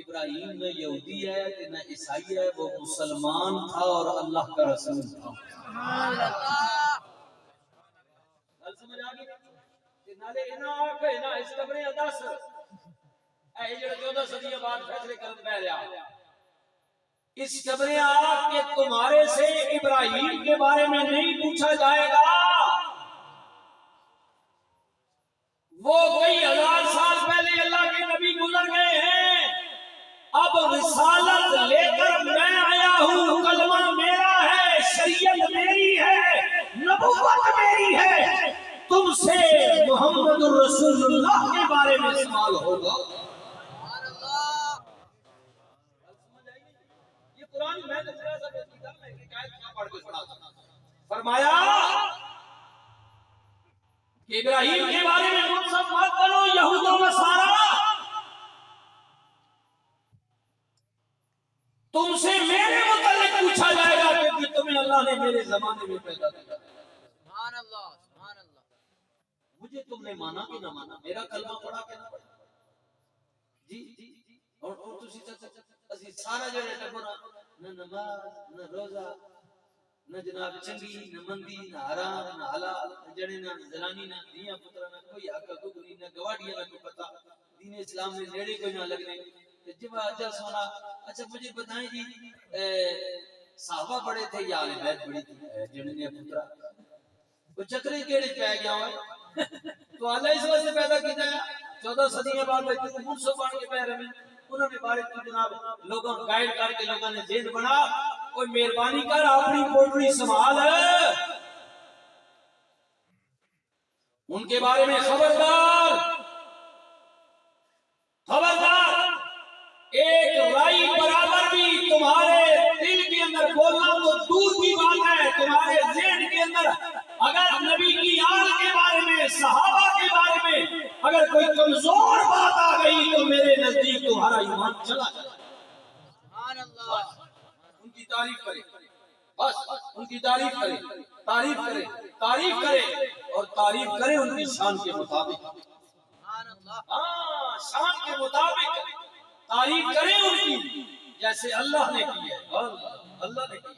ابراہیم نہ یہودی ہے کہ نہ عیسائی ہے، وہ مسلمان تھا اور اللہ کا رسول تھا۔ گل سمجھ آ گئی؟ نالے انہاں آکھے نہ اس قبر اداس اے جڑے 14 صدیاں بعد فیصلے کرن پہ رہا اس قبر آ کہ تمہارے سے ابراہیم کے بارے میں نہیں پوچھا جائے گا، وہ کئی ہزار سال پہلے اللہ کے نبی گزر گئے ہیں، اب رسالت لے کر میں آیا ہوں، کلمہ میرا ہے، شریعت میری ہے، نبوت میری ہے، تم سے محمد الرسول اللہ کے بارے میں سوال ہوگا۔ یہ قرآن میں تو تھوڑا سا پیچیدہ میں ایک آیت پڑھ کے سنا سکتا ہوں۔ فرمایا کہ ابراہیم کے بارے میں منصف مت بنو یہود و نصارا، تم سے میرے متعلق پوچھا جائے گا کہ تمہیں اللہ نے میرے زمانے میں پیدا کیا، سبحان اللہ، سبحان اللہ، مجھے تم نے مانا کہ نہ مانا، میرا کلمہ پڑھا کہ نہ پڑھا، جی اور تسی اسی سارا جڑے ٹبرا نہ نماز نہ روزہ نہ جناب چنگی نہ مندی نہ حرام نہ حلال نہ جڑے نہ زنانی نہ دیاں پترا نہ کوئی حق گگری نہ گواڑیاں نہ کوئی پتہ، دین اسلام میں نیڑے کوئی نہ لگنے جب اجل سونا۔ اچھا مجھے بتائیں جی صحابہ بڑے تھے یا اہل بیت بڑی تھی جڑے نے پترا وہ چکرے کیڑے پہ گیا ہوا تو اللہ اس واسطے پیدا کیتا ہے 14 صدیاں بعد میں منصف بن کے پہ رہے انہوں نے بارے تو جناب لوگوں گائیڈ کر کے لوگوں نے ذہن بنا کوئی مہربانی کر اپنی پوٹری سنبھال ان کے بارے میں خبردار ایک رائی برابر بھی تمہارے دل کے اندر بولنا تو دور کی بات ہے، تمہارے ذہن کے اندر اگر نبی کی آل کے بارے میں صحابہ کے بارے میں اگر کوئی کمزور بات آ گئی تو میرے نزدیک تمہارا ایمان چلا جائے۔ سبحان اللہ، ان کی تعریف کرے، بس ان کی تعریف کرے، تعریف کرے اور تعریف کرے ان کی شان کے مطابق، سبحان اللہ، ہاں شان کے مطابق تعریف کرے ان کی جیسے اللہ نے کی ہے۔ اللہ نے کی ہے،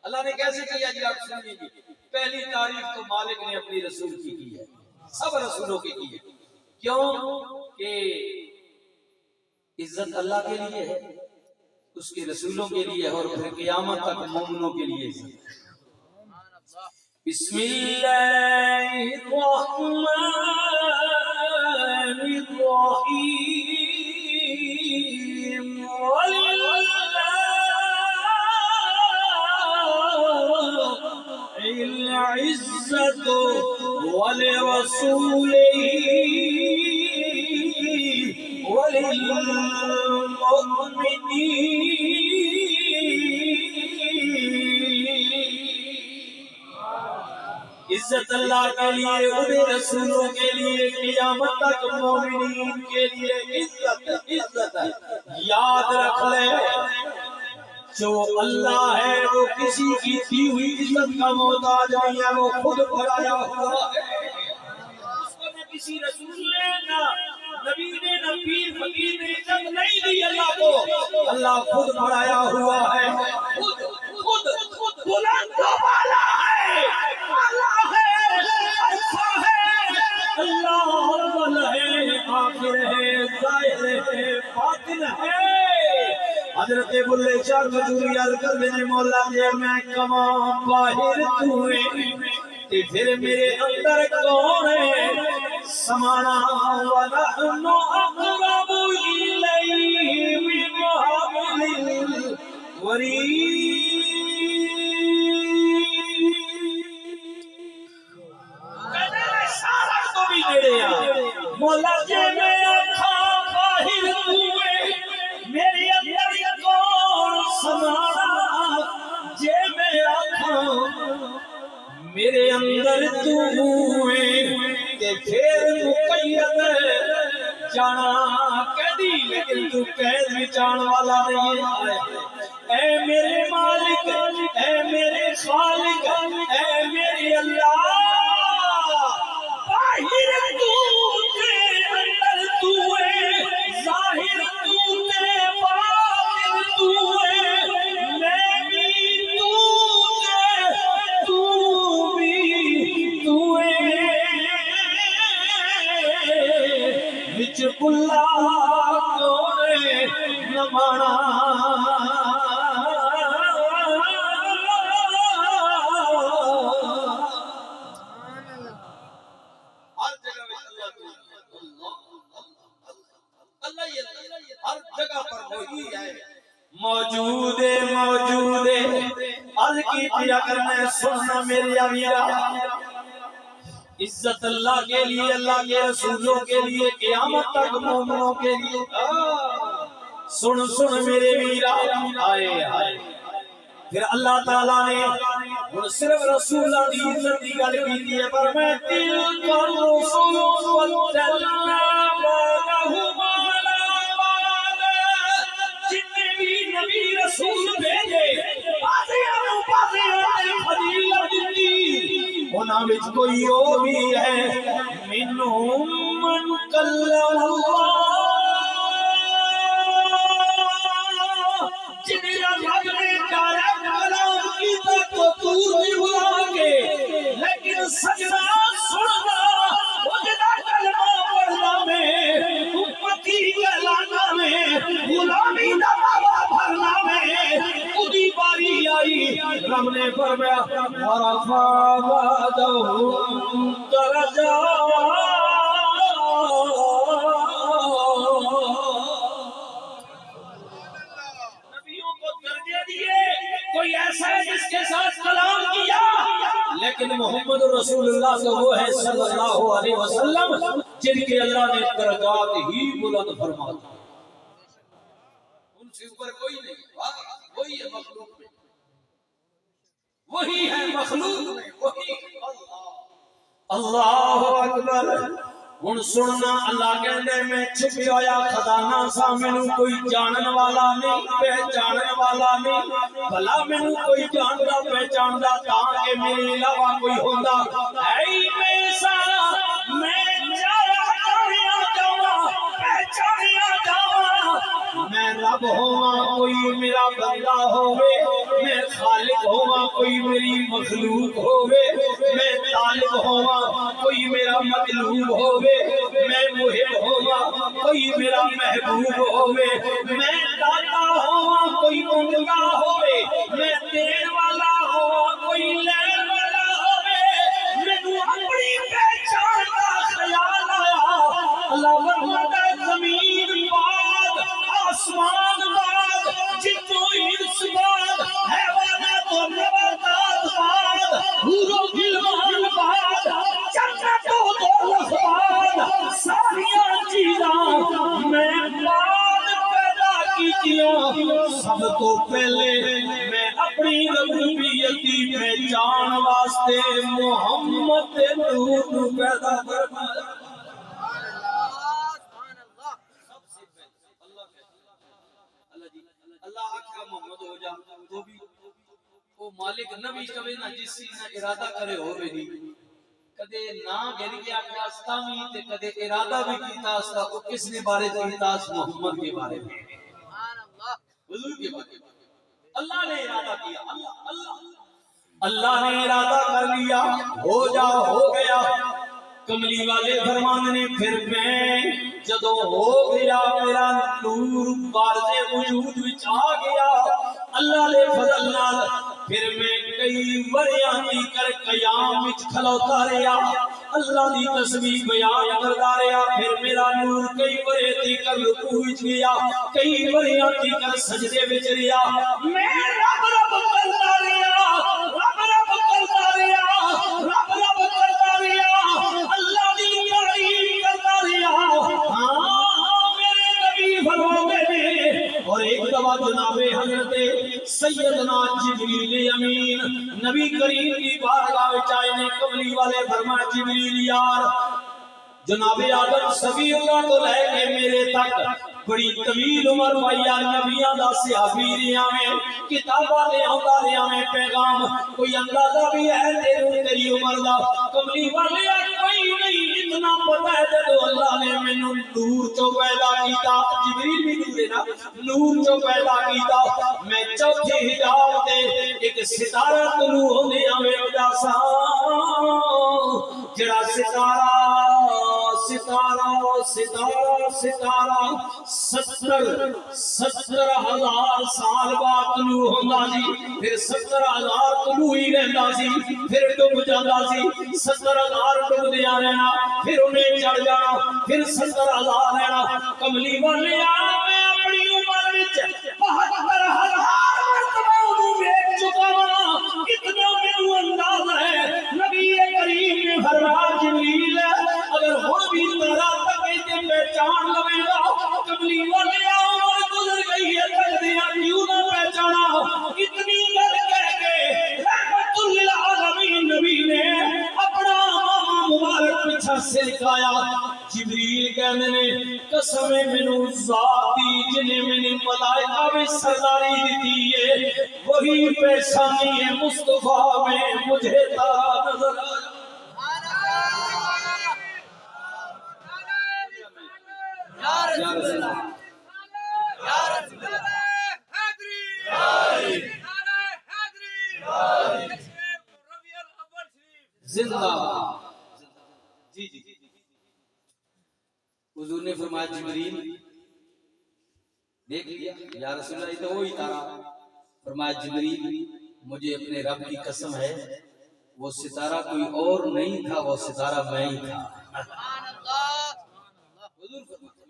اللہ نے کیسے کیا جی آپ سنیے گے۔ پہلی تعریف تو مالک نے اپنی رسول کی ہے، سب رسولوں کی ہے، کیوں کہ عزت اللہ کے لیے ہے، اس کے رسولوں کے لیے اور پھر قیامت تک مومنوں کے لیے عزت۔ بسم اللہ الرحمن الرحیم العزة ولرسوله وللمؤمنين عزت اللہ کے لیے انہیں رسولوں کے لیے قیامت تک مومنین کے لیے عزت ہے یاد رکھ لے جو اللہ ہے وہ کسی کی دی ہوئی عزت کا محتاج نہیں ہے وہ خود بڑھایا ہوا ہے اس کو نہ کسی رسول نے نہ نبی نے نہ پیر فقیر نے عزت نہیں دی اللہ کو اللہ خود بڑھایا ہوا ہے خود بلند و بالا ہے اللہ ہے ایسا ہے اللہ اول ہے آخر ہے ظاہر ہے باطن ہے حضرت بلے شاہ مجوری عرض کر دینے مولا جے میں کما باہر تو ہے تے پھر میرے اندر کون ہے سمانا ونحن اقرب الیہ من حبل الورید کہنے سارا تو بھی نیڑے آ مولا جے میں آنکھاں باہر تو ہے میرے اندر کون سمانا جے میں آنکھاں میرے اندر تو ہے تے پھر مقید جانا کہدی لیکن تو قید بھی جان والا نہیں ہے اے میرے مالک اے میرے خالق اے میرے اللہ باہر تو تے اندر تو ہے ظاہر تو تے باطن تو ہے میں بھی تو تے تو بھی تو ہے وچ بلا کونے نمانا ہر جگہ میں اللہ ہر جگہ پر وہی ہے موجود ہے عرض کی تھی اگر میں سننا میری امیرہ عزت اللہ کے لیے اللہ کے رسولوں کے لیے قیامت تک مومنوں کے لیے سن میرے میرا آئے پھر اللہ تعالیٰ نے وہ صرف رسول دی عزت دی گل کی ہے پر میں تلک الرسل فضلنا بعضهم على بعض جتنے بھی نبی رسول بھیجے بازیاں نے فضیلت دی انہاں وچ کوئی اور بھی ہے منہم من کلم اللہ جنہیں رب نے ڈائریکٹ کلام کیتا تو دور بھی بلا کے لیکن سجدہ سننا وجدہ کلمہ پڑھنا میں امتی کہلانا میں غلامی دا بابا بھرنا میں خودی باری آئی رب نے فرمایا ورفع بعضهم درجات کوئی ایسا ہے جس کے ساتھ کلام کیا لیکن محمد رسول اللہ تو وہ ہے صلی اللہ علیہ وسلم جن کے اللہ نے درجات ہی بلند فرما دی ان سے اوپر کوئی نہیں وہی ہے مخلوق میں وہی ہے مخلوق میں وہی اللہ اکبر ہن سننا اللہ کہندے میں چھپیا ہویا خزانہ سا مینوں کوئی جانن والا نہیں پہچانن والا نہیں بھلا مینوں کوئی جاندا پہچاندا تاں کہ میرے علاوہ کوئی ہوندا اے میں سارا میں جانیا جاواں پہچانیا جاواں میں رب ہوواں کوئی میرا بندہ ہووے میں خالق ہوواں کوئی میری مخلوق ہووے میں طالب ہوواں کوئی میرا مطلوب ہووے میں محب ہوا کوئی میرا محبوب ہووے میں داتا ہوا کوئی منگا ہووے میں دین والا ہوا کوئی لین والا ہووے مینوں اپنی پہچان کا خیال آیا اللہ ورنہ زمین باد سب تو پہلے میں اپنی ربوبیت کی پہچان واسطے محمد دے نور نو پیدا فرمایا اللہ آقا محمد ہو جا تو بھی وہ مالک نبی کبھی نہ جس چیز نہ ارادہ کرے ہوئے نہیں کدے نہ گھر کے آقا استامی تے کدے ارادہ بھی کیتا استا وہ کس نے بارے کیتا اس محمد کے بارے میں حضور کے بارے میں اللہ نے ارادہ کیا اللہ نے ارادہ کر لیا ہو جا ہو گیا کملی والے فرمان نے پھر میں جدو ہو گیا میرا نور بارز وجود وچ آ گیا اللہ نے فضل نال پھر میں کئی وریاں دی کر قیام وچ کھلوتا رہیا اللہ دی تسبیح بیان کردا رہیا پھر میرا نور کئی ورے دی کر رکوع وچ گیا کئی وریاں دی کر سجدے وچ رہیا میں رب رب کردا رہیا رب رب کردا رہیا رب رب کردا رہیا اللہ دی تعریف کردا رہیا ہاں میرے نبی فرماتے ہیں اور ایک دفعہ جناب حضرت سیدنا جبریل امین نبی کریم کی بارگاہ وچ آئے نے کملی والے فرمایا جبریل یار جناب آدم صفی اللہ تو لے کے میرے تک بڑی طویل عمر پایا نبیاں دا صحابی رہیا میں کتاباں لے آندا رہیا میں پیغام کوئی اندازہ بھی ہے تیری عمر دا کملی والے کوئی نہیں اتنا پتہ ہے جدو اللہ نے مینوں نور چوں پیدا کیتا جبریل بھی نور ہے نا نور چوں پیدا کیتا میں چوتھے حجاب تے ایک ستارہ طلوع ہوندے آوے وجا سا جڑا ستارہ 70,000 سال بعد طلوع ہوندا سی پھر 70,000 طلوع ہی رہندا سی پھر ڈوب جاندا سی 70,000 ڈوبدیاں رہنا پھر انہیں چڑھ جانا پھر 70,000 رہنا کملی والے میں اپنی عمر وچ 72,000 مرتبہ انہوں ویکھ چکا ہاں اتنا مینوں اندازہ ہے نبی کریم نے فرمایا جبریل اگر ہن بھی تیرا تک پہچان لوے گا کملی والے عمر گزر گئی ہے تقدیاں کیوں نہ پہچانا اتنی گل کہہ کے رحمت للعالمین نبی نے اپنا ماما مبارک پیچھے سلکایا جبریل کہنے نے قسم مینوں ذات دی جنے میں ملائکہ بھی سرداری دیتی ہے وہی پیشانی ہے مصطفیٰ میں مجھے تارا نظر آیا یا رسول اللہ یا رسول اللہ حیدری حیدری ربیع الاول شریف زندہ جی جی حضور نے فرمایا جبریل دیکھ لیا یا رسول اللہ یہ تو وہی تارا فرمایا جبریل مجھے اپنے رب کی قسم ہے وہ ستارہ کوئی اور نہیں تھا وہ ستارہ میں ہی تھا حضور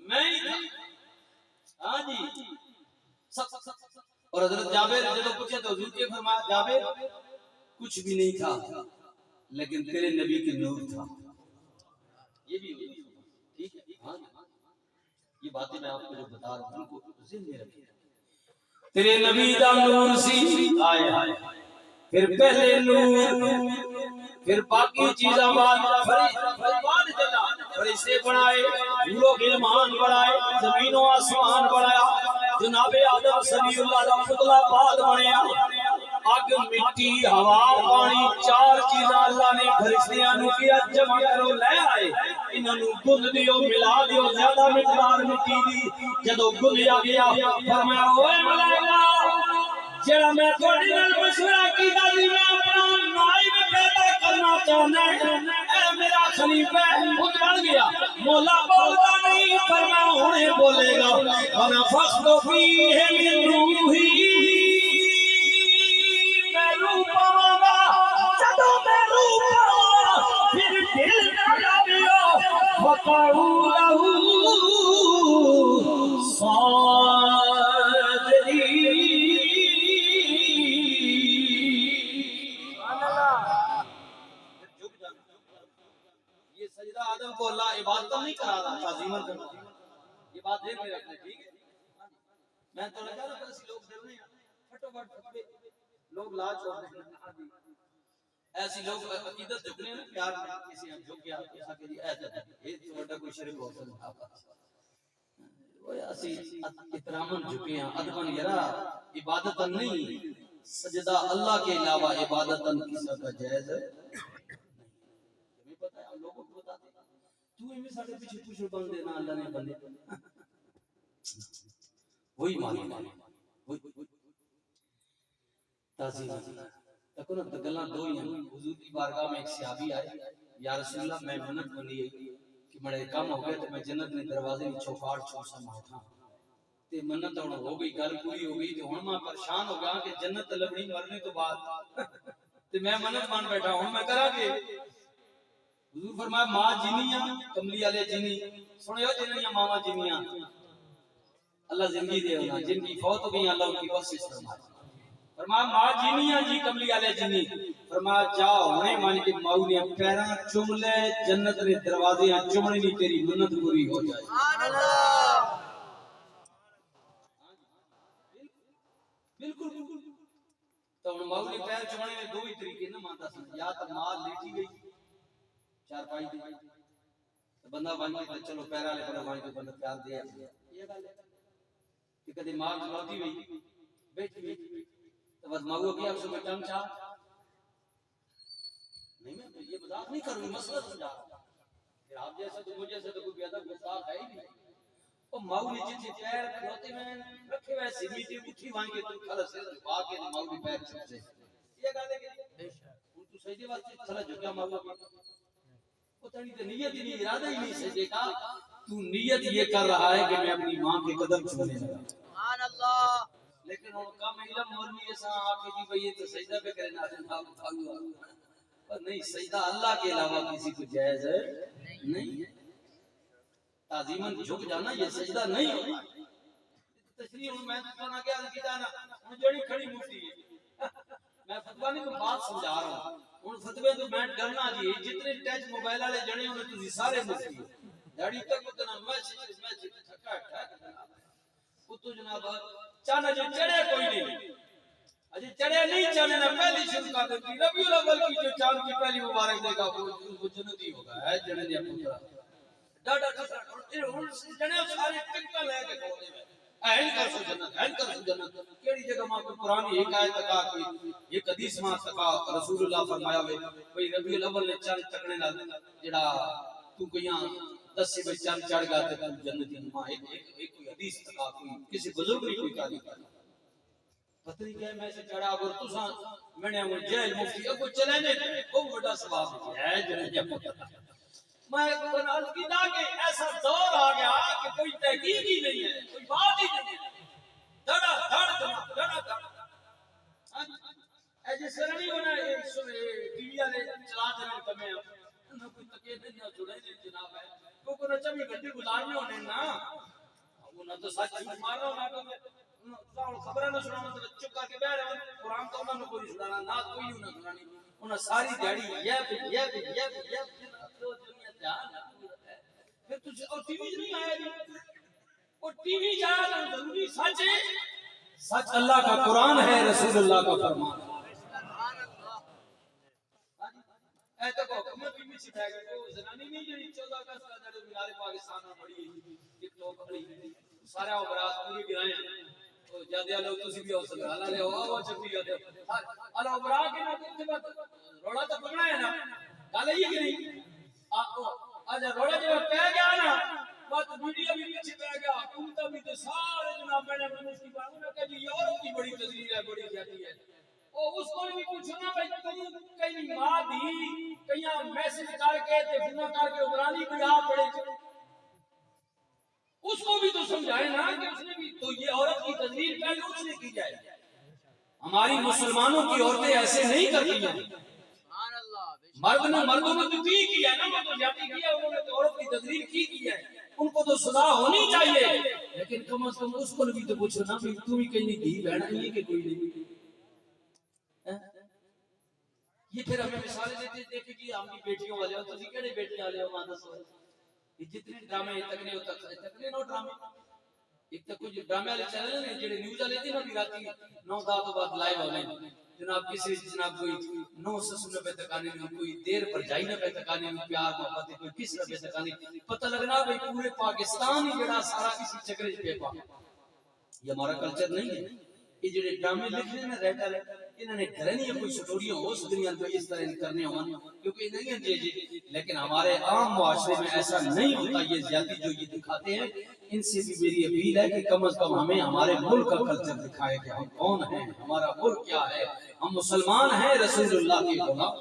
میں ہی تھا ہاں جی اور حضرت جابر جب پوچھا تو حضور کے فرمایا جابر کچھ بھی نہیں تھا لیکن تیرے نبی کے نور تھا یہ بھی ٹھیک ہے ہاں یہ باتیں میں آپ کو جو بتا رہا ہوں کو ذہن میں رکھیں تیرے نبی دا نور سی آئے پھر پہلے نور پھر باقی چیزاں بعد فرشتے بنائے نور و غلمان بنائے زمین و آسمان بنایا جناب آدم صلی اللہ دا پتلا بعد بنایا اگ مٹی ہوا پانی چار چیزاں اللہ نے فرشتیاں نو کیا جمع کرو لے آئے انہاں نو گند دیو ملا دیو زیادہ مقدار مٹی دی جدو گندیا گیا فرمایا اوے ملائکہ جڑا میں تھوڑی نال مشورہ کیتا سی میں اپنا نائب پیدا کرنا چاہنا اے میرا خلیفہ خود بن گیا مولا بولتا نہیں فرمایا ہنے بولے گا انا فخت فیہ من روحی میں روح پاواں گا جدوں میں روح پاواں پھر دل نہ لگیو وقعوا لہ آدم کو اللہ عبادت نہیں کرا رہا تعظیمن کرنا یہ بات ذہن میں رکھنا ٹھیک ہے میں تو لگا رہا ایسے لوگ ڈرنے ہیں پھٹو پھٹ فتوے لوگ لا چھوڑ رہے ہیں ایسی لوگ عقیدت جھکنے ہیں پیار کسی ہم جھک گیا ایسا کہ یہ تو بڑا کوئی شرک ہو سکتا وہ اسی احترامن جھکے ہیں ادبن یرا عبادت نہیں سجدہ اللہ کے علاوہ عبادت کسی کا جائز ہے ہمیں پتہ ہے ہم لوگوں کو بتاتے ہیں تو ہمیں سارے پیچھے پوچھو بن دینا اللہ نے بندے وہی مانے وہی تعظیم تکو نا گلاں دو ہی ہیں حضور کی بارگاہ میں ایک صحابی آئے یا رسول اللہ میں منت بنی ہے کہ میرے کام ہو گئے تو میں جنت میں دروازے میں چوکاٹ چھوڑ سا ماٹھا تے منت ہو گئی گل پوری ہو گئی تو ہن میں پریشان ہو گیا کہ جنت لبنی مرنے تو بعد تے میں منت مان بیٹھا ہوں میں کرا کہ حضور فرمایا ماں جنیاں کملی والے جنی سنو جنیاں ماما جنیاں اللہ زندگی دے ہونا جن کی فوت ہو گئی اللہ ان کی کوشش فرمائے فرمایا ماں جنیاں جی کملی والے جنی فرمایا جاؤ ہنے مان کے ماؤ نے پیراں چوم لے جنت دے دروازے چومنے نہیں تیری منت پوری ہو جائے سبحان اللہ بالکل بالکل تو ہن ماؤ نے پیر چومنے میں دو ہی طریقے نہ مانتا سی یا تو ماں لیٹی گئی چار پائی دی بندہ بن کے چلو پیر والے بندہ بن کے بندہ پیار دے یہ گل ہے کہ کدی ماں کھلوتی ہوئی بیٹھی ہوئی تو بس ماں کی آپ سے ٹنگ چاہ نہیں میں یہ مذاق نہیں کر رہا ہوں مسئلہ سمجھا رہا ہوں پھر آپ جیسے تو مجھے سے تو کوئی بیادب گستاخ ہے ہی نہیں او ماؤ نے جتنے پیر کھلوتے میں رکھے ہوئے سیمی تھی اٹھی وہاں کے تو کھلا سے با کے ماؤ کے پیر چھوڑے یہ گل ہے کہ بے شک تو سجدے واسطے کھلا جھکا ماؤ کے وہ تیری تو نیت ہی نہیں ارادہ ہی نہیں سجدے کا تو نیت یہ کر رہا ہے کہ میں اپنی ماں کے قدم چھونے لگا سبحان اللہ لیکن ان کا علم مولوی ایسا آپ کی بھئی یہ تو سجدہ پہ کرے نہ پر نہیں سجدہ اللہ کے علاوہ کسی کو جائز ہے نہیں تعظیماً جھک جانا یہ سجدہ نہیں ہوتا تشریح میں تو نہ کیا جانا ان جڑی کھڑی مفتی ہے میں فتوی نہیں کو بات سمجھا رہا ہوں ان فتوی تو میں ڈرنا جی جتنے ٹچ موبائل والے جڑے ہونے تسی سارے مفتی داڑھی تک اتنا میسج ٹھکا تو جناب چانا جو چڑھے کوئی نہیں اجے چڑھے نہیں چانے نہ پہلی شروع کر دی ربیع الاول کی جو چاند کی پہلی مبارک دے گا وہ جنتی ہوگا ہے جنے دیا پترا ڈاڈا خطرہ ہن جنے سارے ٹکٹا لے کے کھڑے ہوئے این کر سو جنت کیڑی جگہ ماں کو قرآن ایک آیت تکا کوئی ایک حدیث ماں تکا رسول اللہ فرمایا ہوئے بھئی ربیع الاول نے چاند تکنے نال جڑا تو کیاں دس سے چاند چڑھ گیا تے تو جنتی ماں ایک کوئی حدیث تکا کوئی کسی بزرگ نے کوئی تعریف کی پتہ نہیں کہ میں سے چڑھا اور تساں میں نے وہ جیل مفتی ابو چلے نے وہ بڑا ثواب ہے جنے میں عرض کی تھا کہ ایسا دور آ گیا کہ کوئی تحقیق ہی نہیں ہے کوئی بات ہی نہیں ہے دڑا دڑ ایسے سرنی ہونا ہے ٹی وی والے چلا دے رہے کمے نہ کوئی تکے نہیں جڑے نہیں جناب ہے تو کو نہ چمی گھنٹے گزارنے ہونے نا وہ نہ تو سچ جھوٹ مار رہا میں خبر نہ سنانا تو چپ کر کے بیٹھ رہا قرآن تو انہوں نے کوئی سنانا نہ کوئی انہوں نے سنانی انہوں ساری دیہڑی یہ تو دنیا دھیان پھر تجھے اور ٹی وی نہیں آیا جی اور ٹی وی جانا ضروری سچ ہے سچ اللہ کا قرآن ہے رسول اللہ کا فرمان سبحان اللہ اے تو حکومت بھی سکھائے گا وہ زنانی نہیں جو 14 اگست کا جو مینار پاکستان میں بڑی کہ تو کھڑی سارا برات پوری گرائیں تو جادیا لوگ تسی بھی ہو سکتے اللہ نے وہ چپی گئے اللہ برا کے نہ تے بعد روڑا تو پکڑنا ہے نا گل یہ کہ نہیں آج روڑا جو کہہ گیا نا بات میڈیا بھی پیچھے پہ گیا حکومت بھی تو سارے جناب میں نے اس کی بات میں کہ یہ عورت کی بڑی تذلیل ہے بڑی زیادتی ہے او اس کو بھی پوچھنا بھائی تم کہیں ماں دی کہیں میسج کر کے تے فون کر کے عمرانی بیا پڑے اس کو بھی تو سمجھائے نا کہ اس نے بھی تو یہ عورت کی تذلیل پہلے اس نے کی جائے ہماری مسلمانوں کی عورتیں ایسے نہیں کرتی ہیں مرد نے مردوں نے تو کی ہے نا وہ تو جاتی کیا انہوں نے تو عورت کی تذلیل کی ہے ان کو تو سزا ہونی چاہیے لیکن کم از کم اس کو بھی تو پوچھو نا بھی تو بھی کہیں دی بہن نہیں کہ کوئی نہیں یہ پھر ہمیں مثالیں دیتے دیکھیں کہ ہم بھی بیٹیوں والے ہو تو اسی کہڑے بیٹیاں والے ہو ماں دسو یہ جتنے ڈرامے تکنے ہو تکنے نو ڈرامے ایک تو کچھ ڈرامے والے چینل نے جڑے نیوز والے تھے نا بھی راتی 9:10 تو بعد لائیو ہونے جناب کسی جناب کوئی 990 تک آنے میں کوئی دیر پر جائی نہ پہ تک آنے میں پیار محبت کوئی کس نہ پہ تک آنے پتہ لگنا بھئی پورے پاکستان ہی جڑا سارا کسی چکرے پہ پا یہ ہمارا کلچر نہیں ہے. یہ جڑے ڈرامے لکھنے میں رہتا ہے انہوں نے گھر نہیں کوئی سٹوریاں ہو دنیا میں اس طرح کرنے ہوں کیونکہ نہیں ہے جی لیکن ہمارے عام معاشرے میں ایسا نہیں ہوتا. یہ زیادتی جو یہ دکھاتے ہیں ان سے بھی میری اپیل ہے کہ کم از کم ہمیں ہمارے ملک کا کلچر دکھائے کہ ہم کون ہیں, ہمارا ملک کیا ہے, ہم مسلمان ہیں رسول اللہ کے غلام.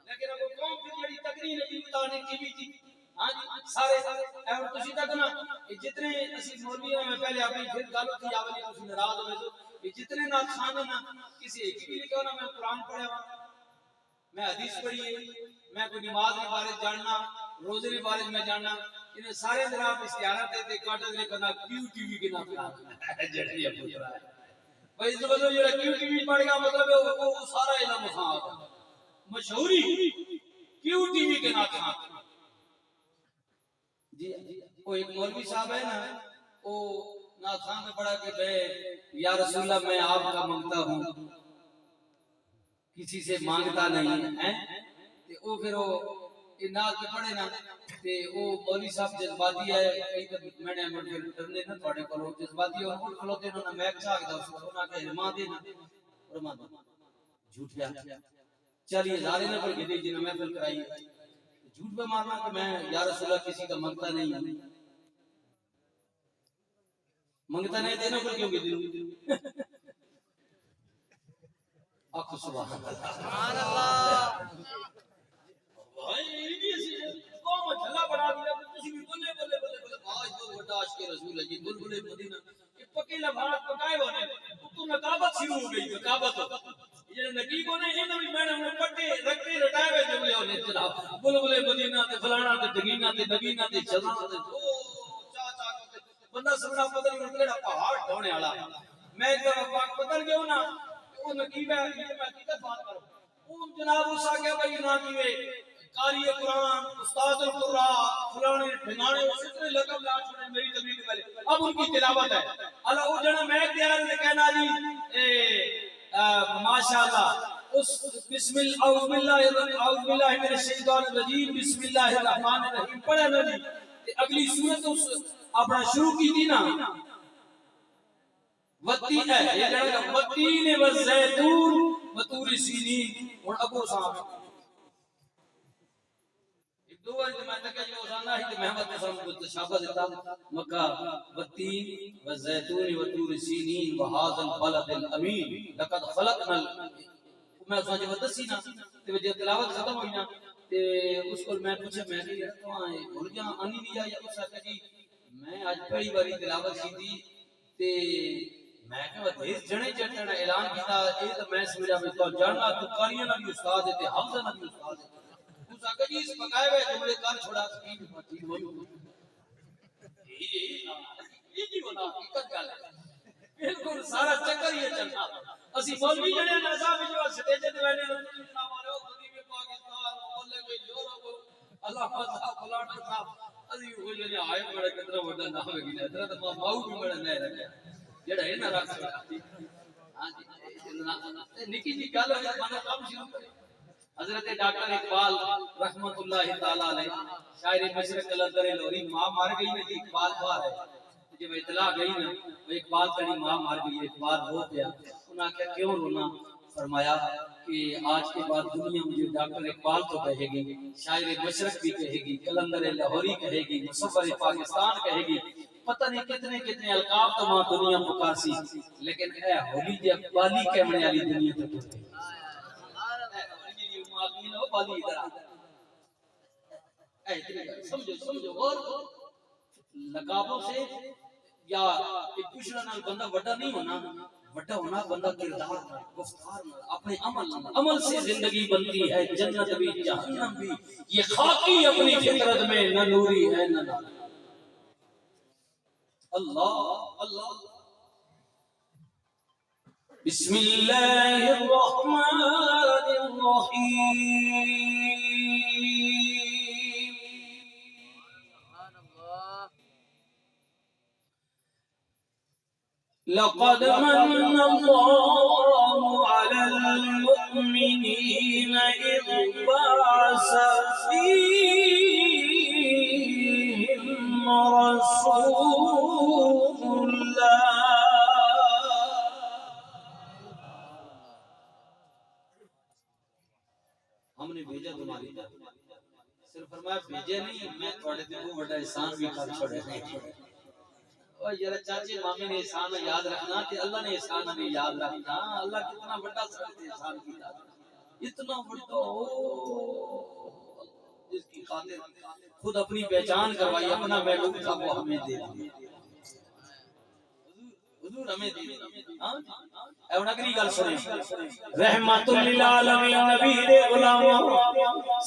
لیکن اب قوم کی بڑی تقریر ہے بتانے کی بھی ہاں جی سارے اور تسی تک نا جتنے اسی مولوی میں پہلے اپنی پھر گل تھی اولی تسی ناراض ہوئے تو کہ جتنے نا خان نا کسی ایک بھی لکھا نا میں قرآن پڑھا ہوا میں حدیث پڑھی ہے میں کوئی نماز کے بارے جاننا روزے کے بارے میں جاننا انہیں سارے جناب اشتہارات دے کاٹا دے کرنا کیو ٹی وی کے نام پہ جڑی ابو رہا ہے بھائی اس مطلب یہ کیو ٹی وی پڑھ گیا مطلب وہ سارا علم خان مشہوری کیو ٹی وی کے نام پہ جی وہ ایک مولوی صاحب ہے نا وہ ناخان میں پڑھا کہ بے یا رسول اللہ میں آپ کا مانگتا ہوں کسی سے مانگتا نہیں ہے تے او پھر وہ ناز میں پڑھے نا تے وہ مولوی صاحب جذباتی ہے کئی تو میں نے پھر ڈرنے نا تھوڑے کو جذباتی اور کچھ کھلوتے انہوں نے میک چاک دا اس کو انہوں نے رما دینا رما دینا جھوٹ پیا چلیے زارے نہ پر گدی جنہوں محفل کرائی جھوٹ پہ مارنا کہ میں یا رسول اللہ کسی کا منگتا نہیں ہوں منگتا نہیں دینا پر کیوں گدی آخو سبحان اللہ بھائی قوم جھلا بنا دیا تسی بھی بولے بولے بولے بولے آج تو بڑا عاشق رسول ہے جی بلبلے مدینہ یہ پکے لمحات پکائے ہونے تو نقابت شروع ہو گئی نقابت یہ نقیب ہونے انہوں نے میں نے پٹے رکھتے رٹائے ہوئے جملے ہونے جناب بلبلے مدینہ تے فلانا تے ڈگینا تے نبینا تے چلانا تے او چا چا کرتے بندہ سمجھا پتہ نہیں کیڑا پہاڑ ڈھونے والا میں ایک دفعہ پاک پتہ گیا نا وہ نقیب ہے یہ میں حقیقت بات کروں وہ جناب اس آ گیا بھائی نا کیوے قاری قرآن استاد القرآن فلانے ٹھنانے اس نے لقب لا چھوڑے میری زمین پہلے اب ان کی تلاوت ہے اللہ وہ جنا میں تیار نے کہنا جی ماشاءاللہ اس بسم اللہ اعوذ باللہ من الشیطان الرجیم بسم اللہ الرحمن الرحیم پڑھا نا جی اگلی سورت اس اپنا شروع کی تھی نا والتین ہے یہ جڑا والتین والزیتون وطور سینین اور ابو صاحب ایک دو بار میں تک جو اوزانا ہی کہ محمد صاحب کو تشابہ دیتا مکہ والتین والزیتون وطور سینین وهذا البلد الامین لقد خلقنا میں اس وجہ دسی نا تے جے تلاوت ختم ہوئی نا تے اس کو میں پوچھا میں کہ تو بھول گیا انی نہیں آیا اس کا جی میں اج پہلی باری تلاوت کی تھی تے میں کہ حدیث جنے چڑھنا اعلان کیتا اے تو میں سمجھا میں تو جاننا تو قاریاں نبی استاد تے حافظ نبی استاد اس کا جی اس پکائے ہوئے جملے کار چھوڑا سکین پٹی بولو یہ جی ہونا حقیقت گل ہے بالکل سارا چکر یہ چلتا اسی مولوی جنے نظام جو سٹیج تے بیٹھے جناب والو خودی میں پاکستان بولے کوئی یورپ اللہ صاحب فلانا صاحب اسی وہ جنے آئے بڑا کتنا بڑا نام ہے کہ حضرت ماؤ بھی بڑا نہیں رکھا جڑا ہے نا رکھ ہاں جی نکی جی گل ہے مانا کام شروع کرے حضرت ڈاکٹر اقبال رحمت اللہ تعالی علیہ شاعر مشرق قلندر لوری ماں مار گئی نا جی اقبال باہر ہے جب اطلاع گئی نا وہ اقبال تیری ماں مار گئی اقبال رو گیا انہاں کہا کیوں رونا فرمایا کہ آج کے بعد دنیا مجھے ڈاکٹر اقبال تو کہے گی شاعر مشرق بھی کہے گی قلندر لاہوری کہے گی مصور پاکستان کہے گی پتہ نہیں کتنے کتنے القاب تو ماں دنیا پکارسی لیکن اے ہولی جی اقبالی کہنے والی دنیا تو کہتے بالی ادھر سمجھو سمجھو اور لقابوں سے یا ایک دوسرے نال بندہ بڑا نہیں ہونا بڑا ہونا بندہ کردار گفتار اپنے عمل سے زندگی بنتی ہے جنت بھی جہنم بھی یہ خاکی اپنی فطرت میں نہ نوری ہے نہ اللہ اللہ بسم اللہ الرحمن الرحیم لقد من الله على المؤمنين إذ بعث فيهم رسول الله. ہم نے بھیجا تمہاری طرف، صرف فرمایا بھیجے نہیں، میں تھوڑے دن کو بڑا احسان بھی کر چھوڑے نہیں. اور یار چاچے مامی نے احسان یاد رکھنا کہ اللہ نے احسان بھی یاد رکھنا. اللہ کتنا بڑا ساتھ احسان کیا، اتنا بڑا جس کی خاطر خود اپنی پہچان کروائی، اپنا محبوب تھا وہ ہمیں دے دیا. حضور ہمیں دے دیا. اے اگلی گل سنیں، رحمت للعالمین نبی دے غلاموں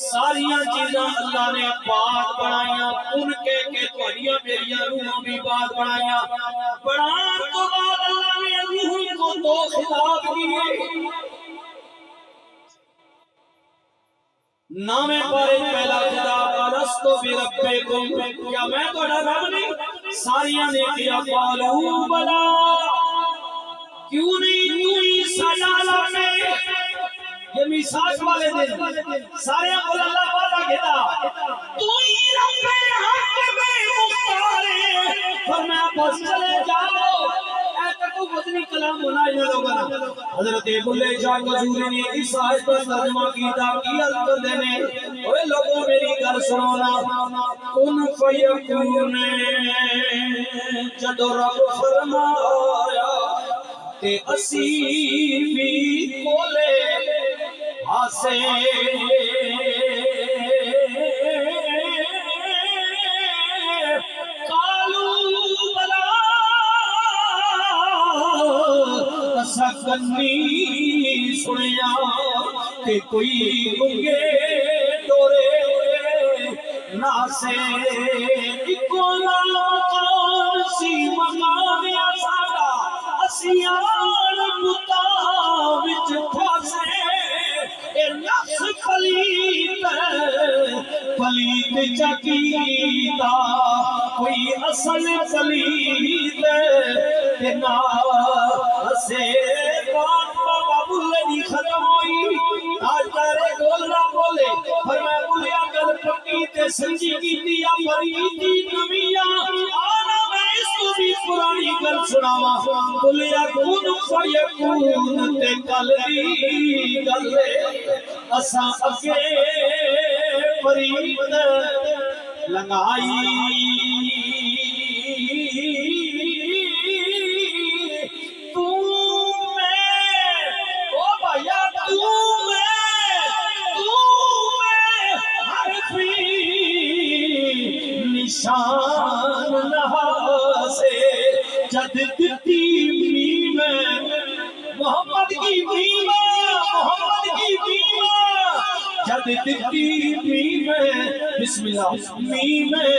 ساریاں چیزاں اللہ نے پاک بنائیاں، ان کے تھوڑیاں میریاں روحاں بھی پاک بنائیاں. بنان تو بعد اللہ نے روح کو دو خطاب کیے. نام پارے پہلا خطاب الستو بربکم، کیا میں تھوڑا رب نہیں؟ ساریاں نے کیا قالوا بلا، کیوں نہیں تو عیسیٰ ڈالا میں. یہ میثاق والے دن سارے کو اللہ وعدہ کیتا تو ہی رب حق میں مختار ہے. فرمایا بس چلے جاؤ، اے تو وزنی کلام ہونا ہے لوگوں نا. حضرت بلے شاہ حضور نے اس آیت کا ترجمہ کیتا کی عرض کر دینے، اوے لوگوں میری گل سنو نا. کن فیکون جدو رب فرمایا تے اسی بھی کولے آسے. قالوا بلا اسا کنی سنیا کہ کوئی گنگے ڈورے ناسے. اکولا مقام سی مقام ساڈا اسیان مطابق پھاسے. اے نفس پلیت چکیتا کوئی اصل پلیت نہ اسے. بات بابا بلے نہیں ختم ہوئی، آج تارے گول نہ بولے فرمایا بلیا گل پکی تے سنجی کی دیا پریتی نمیاں آنا میں اس کو بھی پرانی گل سناوا. بلیا کون فیکون تے کل دی گلے اساں اگے پریت لنگائی. نشان نہا سے جد دتی میں محمد کی بیوہ، محمد کی بیوہ جد دتی میں بسم اللہ میں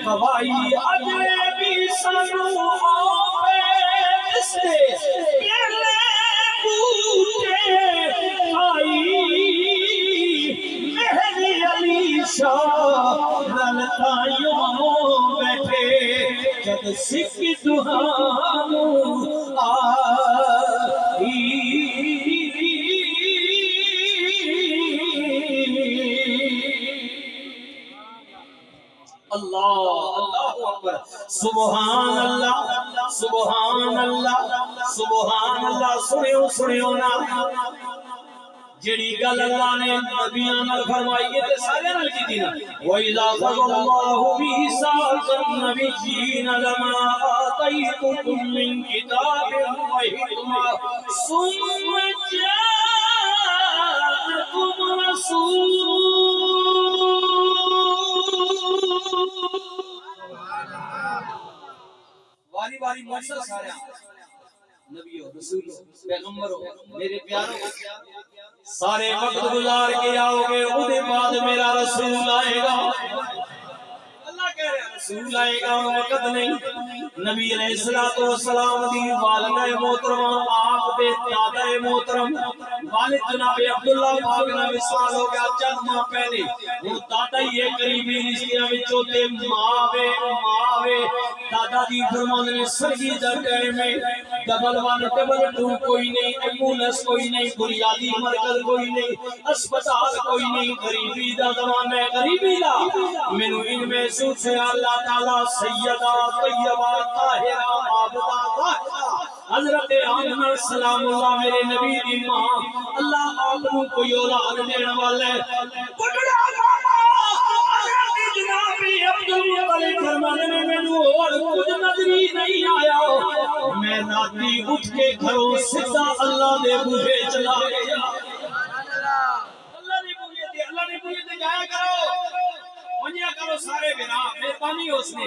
ہوائی اجے بھی سنو آپے سے پہلے بوٹے آئی. مہدی علی شاہ رلتائیوں بیٹھے جد سکھ دہانو آئی. اللہ اللہ اکبر. سبحان اللہ سبحان اللہ سبحان اللہ. سنیو سنیو نا جڑی گل اللہ نے نبیاں نال فرمائی ہے تے سارے نال کیتی نا. وَإِذَا أَخَذَ اللَّهُ مِيثَاقَ النَّبِيِّينَ لَمَا آتَيْتُكُم مِّن كِتَابٍ وَحِكْمَةٍ ثُمَّ جَاءَكُمْ رَسُولٌ. واری واری مرسل سارے نبیوں رسولوں پیغمبروں میرے پیاروں سارے وقت گزار کے آؤ گے، اودے بعد میرا رسول آئے گا. اللہ کہہ رہے ہیں رسول آئے گا وقت نہیں. نبی علیہ السلام دی والدہ محترمہ آپ دے دادا محترم والد جناب عبداللہ پاک نہ وصال ہو گیا چند ماہ پہلے. وہ دادا ہی قریبی رشتیاں وچوں تے ماں وے دادا جی فرمانے نے سرگی دا ٹائم ہے ڈبل 1 ڈبل 2 کوئی نہیں ایمبولینس کوئی نہیں بنیادی مرکز کوئی نہیں اسپتال کوئی نہیں غریبی دا زمانہ ہے غریبی دا مینوں ان محسوس ہے اللہ تعالی سیدہ طیبہ طاہرہ عابدہ زاہدہ حضرت آمنہ سلام اللہ میرے نبی دی ماں اللہ آپ کو کوئی اولاد دینے والا ہے بڑا بابا حضرت جناب عبدالمطلب فرمانے میں مینوں اور کچھ نظر ہی نہیں آیا میں راتی اٹھ کے گھروں سیدھا اللہ دے بوہے چلا گیا اللہ نے بوہے تے جایا کرو منیا کرو سارے بنا مہربانی اس نے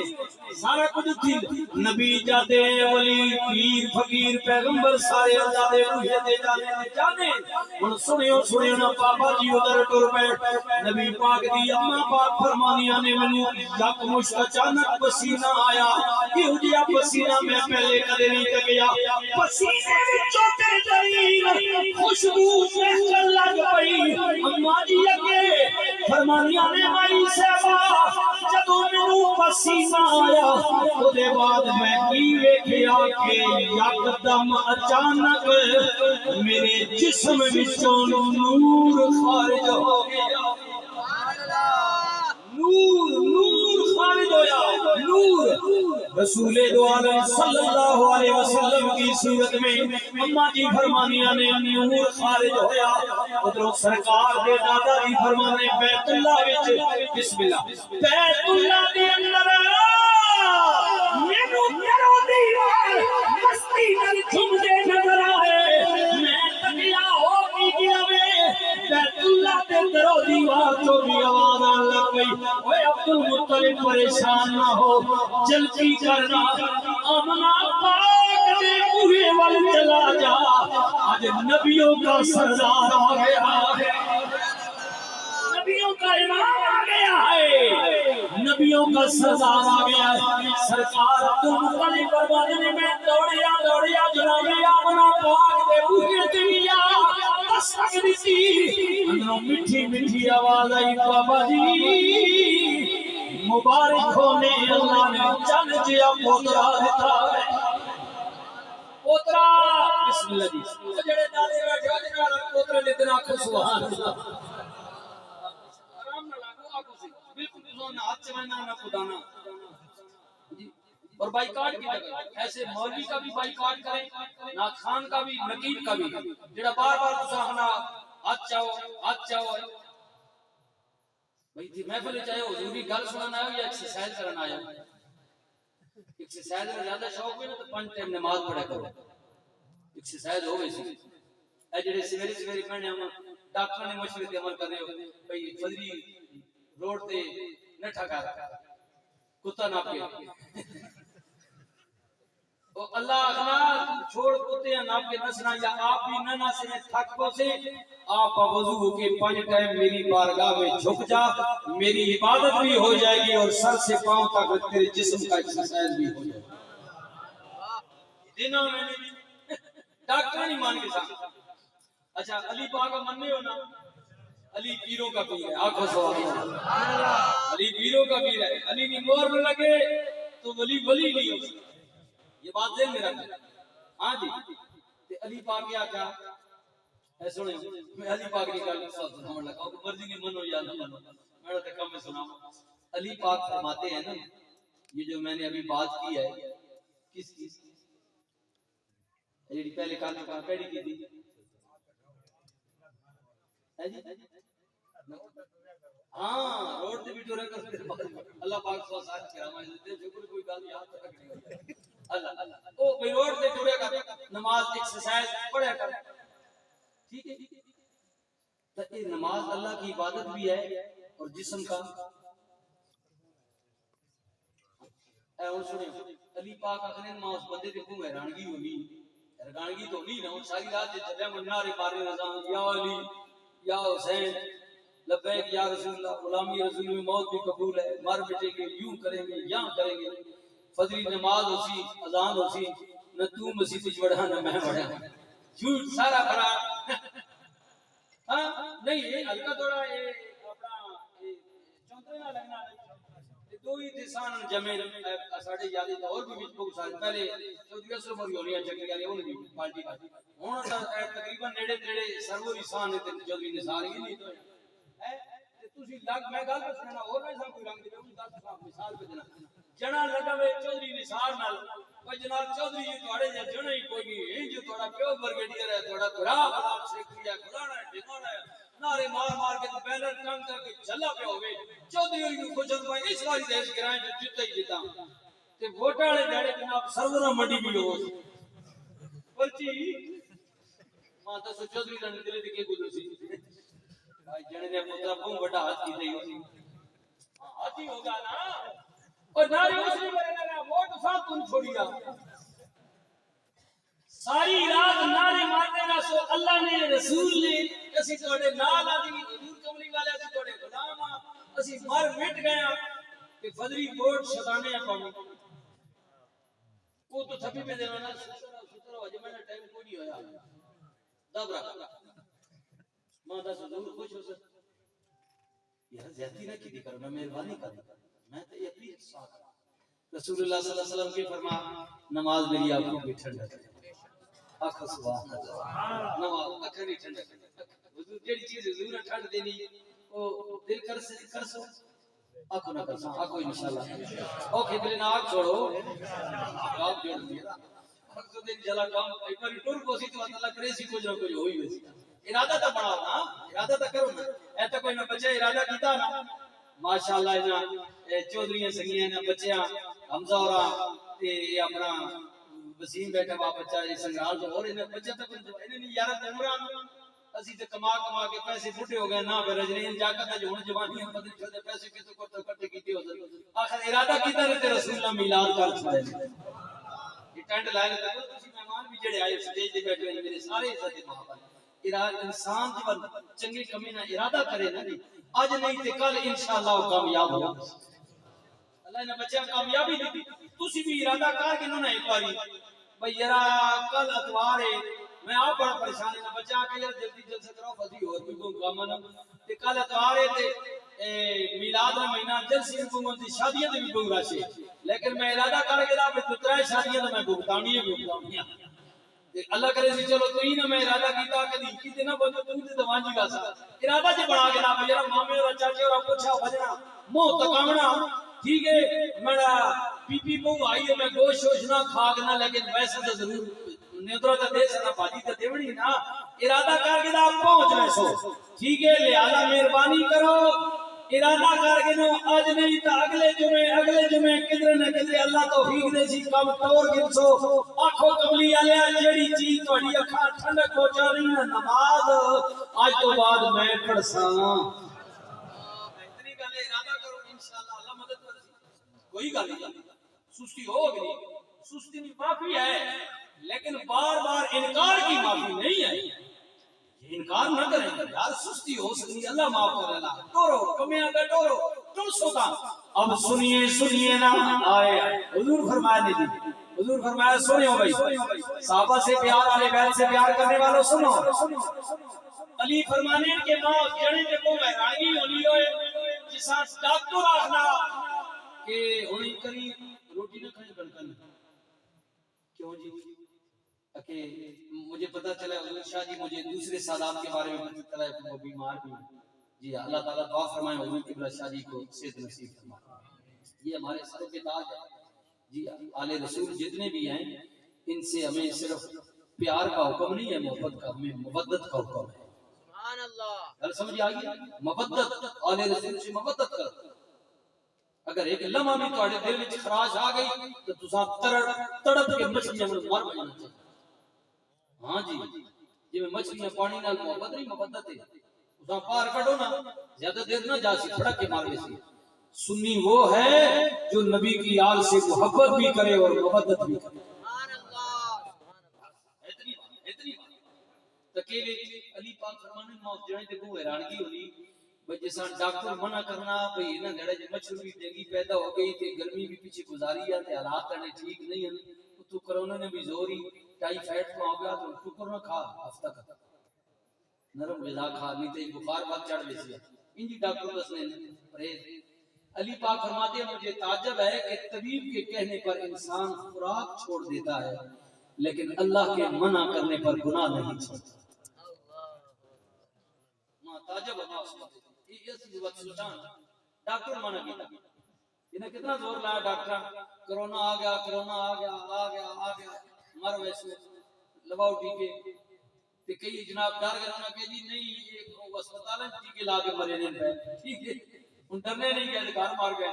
سارا کچھ تھی نبی جاتے ولی پیر فقیر پیغمبر سارے اللہ دے بوہے تے جانے ہن سنیو نا بابا جی ادھر ٹر پے نبی پاک دی اماں پاک فرمانیاں نے مینوں یک مشت اچانک پسینہ آیا یہ جیا پسینہ میں پہلے کدے نہیں تکیا پسینے وچوں بہترین خوشبو مہکن لگ پئی اماں جی اگے فرمانیاں نے مائی صاحبہ جدوں مینوں پسینہ آیا او دے بعد میں کی ویکھیا کہ یکدم اچانک میرے جسم وچوں نور خارج ہو گیا نور خارج ہویا نور رسول دو عالم صلی اللہ علیہ وسلم کی صورت میں اماں جی فرمانیاں نے نور خارج ہویا ادھر سرکار دے دادا جی فرمانے بیت اللہ وچ بسم اللہ بیت اللہ دے اندر مینوں کرو دیوار مستی نال جھمدے نظر آئے میں تکیا ہو گیا وے بیت اللہ دے درو دیوار تو بھی آواز آن لگ گئی اوے عبدالمطلب پریشان نہ ہو جلدی کرنا آمنہ پاک دے بوہے وال چلا جا آج نبیوں کا سردار آ گیا ہے نبیوں کا امام آ گیا ہے نبیوں کا سردار آ گیا ہے سرکار عبدالمطلب فرمانے میں دوڑیا جناب آمنہ پاک دے بوہے تے گیا دستک دیتی اندروں میٹھی آواز آئی بابا جی مبارک ہونے اللہ نے چل جیا پوترا دیتا ہے پوترا بسم اللہ جی جڑے دادے بیٹھے ہو جنہاں پوترے دے دن آکھو سبحان اللہ آرام نہ لاگو آکھو سی بالکل تسوں نہ ہاتھ چلانا نہ خدانا اور بائیکاٹ کی جگہ ایسے مولوی کا بھی بائیکاٹ کریں نہ خان کا بھی نقیب کا بھی جڑا بار بار تساں ہنا ہاتھ چاہو بھئی تھی محفل چاہے حضوری گل سنانا آیا یا ایکسرسائز کرنا آیا ایکسرسائز میں زیادہ شوق ہوئے نا تو 5 ٹائم نماز پڑھا کرو ایکسرسائز ہو گئی سی اے جڑے سویرے پڑھنے ہم ڈاکٹر نے مشورے تے عمل کر رہے ہو بھئی فجری روڈ تے نہ ٹھکا کتا نہ کے اللہ اخنا چھوڑ کتے ہیں ناپ کے نسنا یا آپ بھی نہ نسنے تھک کو سے آپ وضو ہو کے 5 ٹائم میری بارگاہ میں جھک جا میری عبادت بھی ہو جائے گی اور سر سے پاؤں تک تیرے جسم کا ایکسرسائز بھی ہو جائے گی دنوں میں ڈاکٹر نہیں مان کے ساتھ اچھا علی پاک مننے ہو نا علی پیروں کا پیر ہے آنکھوں سوال علی پیروں کا پیر ہے علی کی مور میں لگے تو ولی نہیں ہو سکتا یہ بات ذہن میں رکھیں ہاں جی تے علی پاک کیا کہا اے سنیں میں علی پاک کی گل سناؤں لگا او مرضی نہیں منو یا نہ منو میں تے کم میں سناؤں علی پاک فرماتے ہیں نا یہ جو میں نے ابھی بات کی ہے کس یہ پہلے کہا تھا پہلی کی تھی ہاں روڈ تے بھی ٹورے کرتے اللہ پاک سو ساتھ کرامات دے شکر کوئی گل یاد رکھنی اللہ او بھئی روڈ تے ٹورے کر نماز ایکسرسائز پڑھا کر ٹھیک ہے تو یہ نماز اللہ کی عبادت بھی ہے اور جسم کا اے اور سنیں علی پاک اخنے ماں اس بندے تے کو حیرانگی ہوئی حیرانگی تو نہیں نہ ساری رات تے چلے منارے مارے رضا یا علی یا حسین لبیک یا رسول اللہ غلامی رسول میں موت بھی قبول ہے مر مٹے گے یوں کریں گے یہاں کریں گے فجری نماز ہوسی اذان ہوسی نہ تو مسجد وچ وڑا نہ میں وڑا جھوٹ سارا بڑا ہاں نہیں یہ ہلکا تھوڑا یہ اپنا چونترے نہ لگنا کوئی دسان جمیل ساڈے یادی تو اور بھی وچ بہت سارے پہلے چودھری اسلم اور یونیا چکی والے انہوں بھی پارٹی کا ہن تقریبا نیڑے نیڑے سرور انسان تے چودھری نثار ہی نہیں تو ہے تے تسی لگ میں گل دسنا اور نہیں سب کوئی رنگ دے 10 صاحب مثال پہ دینا جنا لگا وے چودھری نثار نال او جناب چودھری جی تواڈے جنا ہی کوئی نہیں جو تواڈا پیو برگیڈیئر ہے تواڈا بڑا بڑا سیکٹری ہے کھلانا ہے ٹھکانا ہے نارے مار مار کے بینر ٹنگ کر کے چلا پیا ہوئے چودھری ہوئی کو خوشن پائی اس باری دیش گرائیں جو جتا ہی جتا تے ووٹاں والے ڈیڑے جناب سرورا منڈی بھی ہو پرچی ماں تو چودھری دا نکلے تے کی گزر سی بھائی جنے نے پترا بہت بڑا ہاتھ کی نہیں ہوتی ہاں ہاتھی ہوگا نا اور نارے اس نے میرے نہ ووٹ صاحب تم چھوڑیا ساری رات نعرے مارتے نہ سو اللہ نے رسول نے اسی توڑے نال آدھی حضور کملی والے اسی توڑے غلام اسی مر مٹ گیا کہ فضری ووٹ شتانے ہیں پاؤں وہ تو تھپی پہ دینا نا سترہ ہو جب میں نے ٹائم کو نہیں ہویا دب رکھ ماں دا حضور خوش ہو سکتا یار زیادتی نہ کی دی کرو میں مہربانی کر میں تو یہ اپنی ساتھ رسول اللہ صلی اللہ علیہ وسلم کی فرما نماز میری آپ کو بھی ٹھنڈا کرے آخر سبحان اللہ نماز اکھر نہیں ٹھنڈا کرے حضور جیڑی چیز حضور نے ٹھنڈ دینی وہ دل کر سو آنکھوں نہ کر سو آنکھوں انشاءاللہ اوکے دل نہ آنکھ چھوڑو آپ جوڑ دیا تو دن جلا کام ایک باری ٹور کو سی تو اللہ کرے سی کچھ نہ کچھ ہوئی ویسی ارادہ تا بناؤ نا ارادہ تا کرو نا ایتا کوئی نہ بچے ارادہ کیتا نا ماشاءاللہ نا چودھریاں سنگیاں نا بچیاں حمزہ اور تے اپنا وسیم بیٹا با بچہ یہ سنگرال تو اور انہیں بچہ تک انہیں یارہ عمران اسی تے کما کما کے پیسے بھٹے ہو گئے نا برجنین جا کر جو ہن جوانی ہم بدل چھوڑے پیسے کتے کو کٹے کیتے ہو آخر ارادہ کیتا رہتے رسول اللہ میلاد کر چھوڑے یہ ٹینڈ لائے لے تسی مہمان بھی جڑے آئے سٹیج تے بیٹھے ہیں میرے سارے عزت محبت ارادہ انسان جب چنگے کمی نہ ارادہ کرے نا اج نہیں تے کل انشاءاللہ کامیاب ہو اللہ نے بچہ کامیابی دی تسی بھی ارادہ کر کے نہ ایک باری بھئی یرا کل اتوار ہے میں آپ بڑا پریشان ہے بچہ کہ یار جلدی جلد سے کرو فضی اور بھی کوئی کام نہ تے کل اتوار ہے تے میلاد کا مہینہ جلسی حکومت دی شادیاں تے بھی کوئی راشے لیکن میں ارادہ کر کے دا پترا شادیاں تے میں بھگتانی ہے تے اللہ کرے سی چلو تو ہی نہ میں ارادہ کیتا کدی کیتے نہ بچو تو تے دوان جی گاسا ارادہ جے بنا کے نا یار مامے اور چاچے اور پوچھا بجنا منہ تکاونا ٹھیک ہے میرا پی پی بو آئی ہے میں گوشت ووش نہ کھاگنا لیکن ویسے تو ضرور نیترا کا دے سنا باجی تے دیوڑی نا ارادہ کر کے آپ پہنچ رہے سو ٹھیک ہے لہذا مہربانی کرو ارادہ کر کے نو اج نہیں تا اگلے جمعے کدھر نہ کدھر اللہ توفیق دے سی کم توڑ گن سو آنکھوں کملی والے جیڑی چیز تہاڈی اکھاں ٹھنڈک پہنچا رہی ہے نماز اج تو بعد میں پڑھساں اتنی گل ارادہ کرو انشاءاللہ اللہ مدد کرے کوئی گل نہیں سستی ہو گئی سستی بھی معافی ہے لیکن بار بار انکار کی معافی نہیں ہے یہ انکار نہ کریں یار سستی ہو سکتی اللہ معاف کرے اللہ ٹورو کمیاں کا ٹورو ٹر سوتا اب سنیے نا آئے حضور فرمایا نہیں حضور فرمایا سنو بھائی صحابہ سے پیار والے بیت سے پیار کرنے والوں سنو علی فرمانے کے ماں جڑے تے کو حیرانی ہونی ہوئے جسا ڈاکٹر آخنا کہ ہونی کری روٹی نہ کھائیں کڑکن کیوں جی کہ مجھے پتہ چلا حضور شاہ جی مجھے دوسرے سادات کے بارے میں پتہ چلا کہ وہ بیمار بھی جی اللہ تعالیٰ دعا فرمائے حضور قبلہ شاہ جی کو صحت نصیب فرمائے یہ ہمارے سروں کے تاج ہے جی آل رسول جتنے بھی ہیں ان سے ہمیں صرف پیار کا حکم نہیں ہے محبت کا ہمیں مودت کا حکم ہے سبحان اللہ گل سمجھ آ گئی مودت آل رسول سے مودت کر اگر ایک لمحہ بھی تواڈے دل وچ خراش آ گئی تو تساں تڑپ کے مچھلیاں مر جانا چاہیے ہاں جی جی میں مچھلیاں پانی نال محبت نہیں محبت ہے تساں پار کڈو نا زیادہ دیر نہ جا سی پھڑک کے مار سی سنی وہ ہے جو نبی کی آل سے محبت بھی کرے اور مودت بھی کرے سبحان اللہ اتنی تکیلے علی پاک فرمانے موت جڑے تے کو حیرانگی ہوئی بھئی جیسا ڈاکٹر منع کرنا بھئی انہاں گڑے مچھر بھی ڈینگی پیدا ہو گئی تے گرمی بھی پیچھے گزاری ہے تے حالات نے ٹھیک نہیں ہیں تو کرونا نے بھی زور ہی ٹائیفائڈ کو ہو گیا تو شکر نہ کھا ہفتہ کا نرم غذا کھا نہیں تے بخار بات چڑھ گئی سی انجی ڈاکٹر دس نے پرہیز علی پاک فرماتے ہیں مجھے تعجب ہے کہ طبیب کے کہنے پر انسان خوراک چھوڑ دیتا ہے لیکن اللہ کے منع کرنے پر گناہ نہیں چھوڑتا. تعجب اللہ اس بات ہے. یہ سی بات سلطان ڈاکٹر منع کیتا. انہیں کتنا زور لایا ڈاکٹر, کرونا آ گیا, کرونا آ گیا, آ گیا, آ گیا, مر ویسے لواؤ ٹیکے. تے کئی جناب ڈر گئے, انہوں نے کہا جی نہیں یہ اسپتال میں ٹیکے لا کے مرے نہیں پہ, ٹھیک ہے ان ڈرنے نہیں گئے, گھر مار گئے.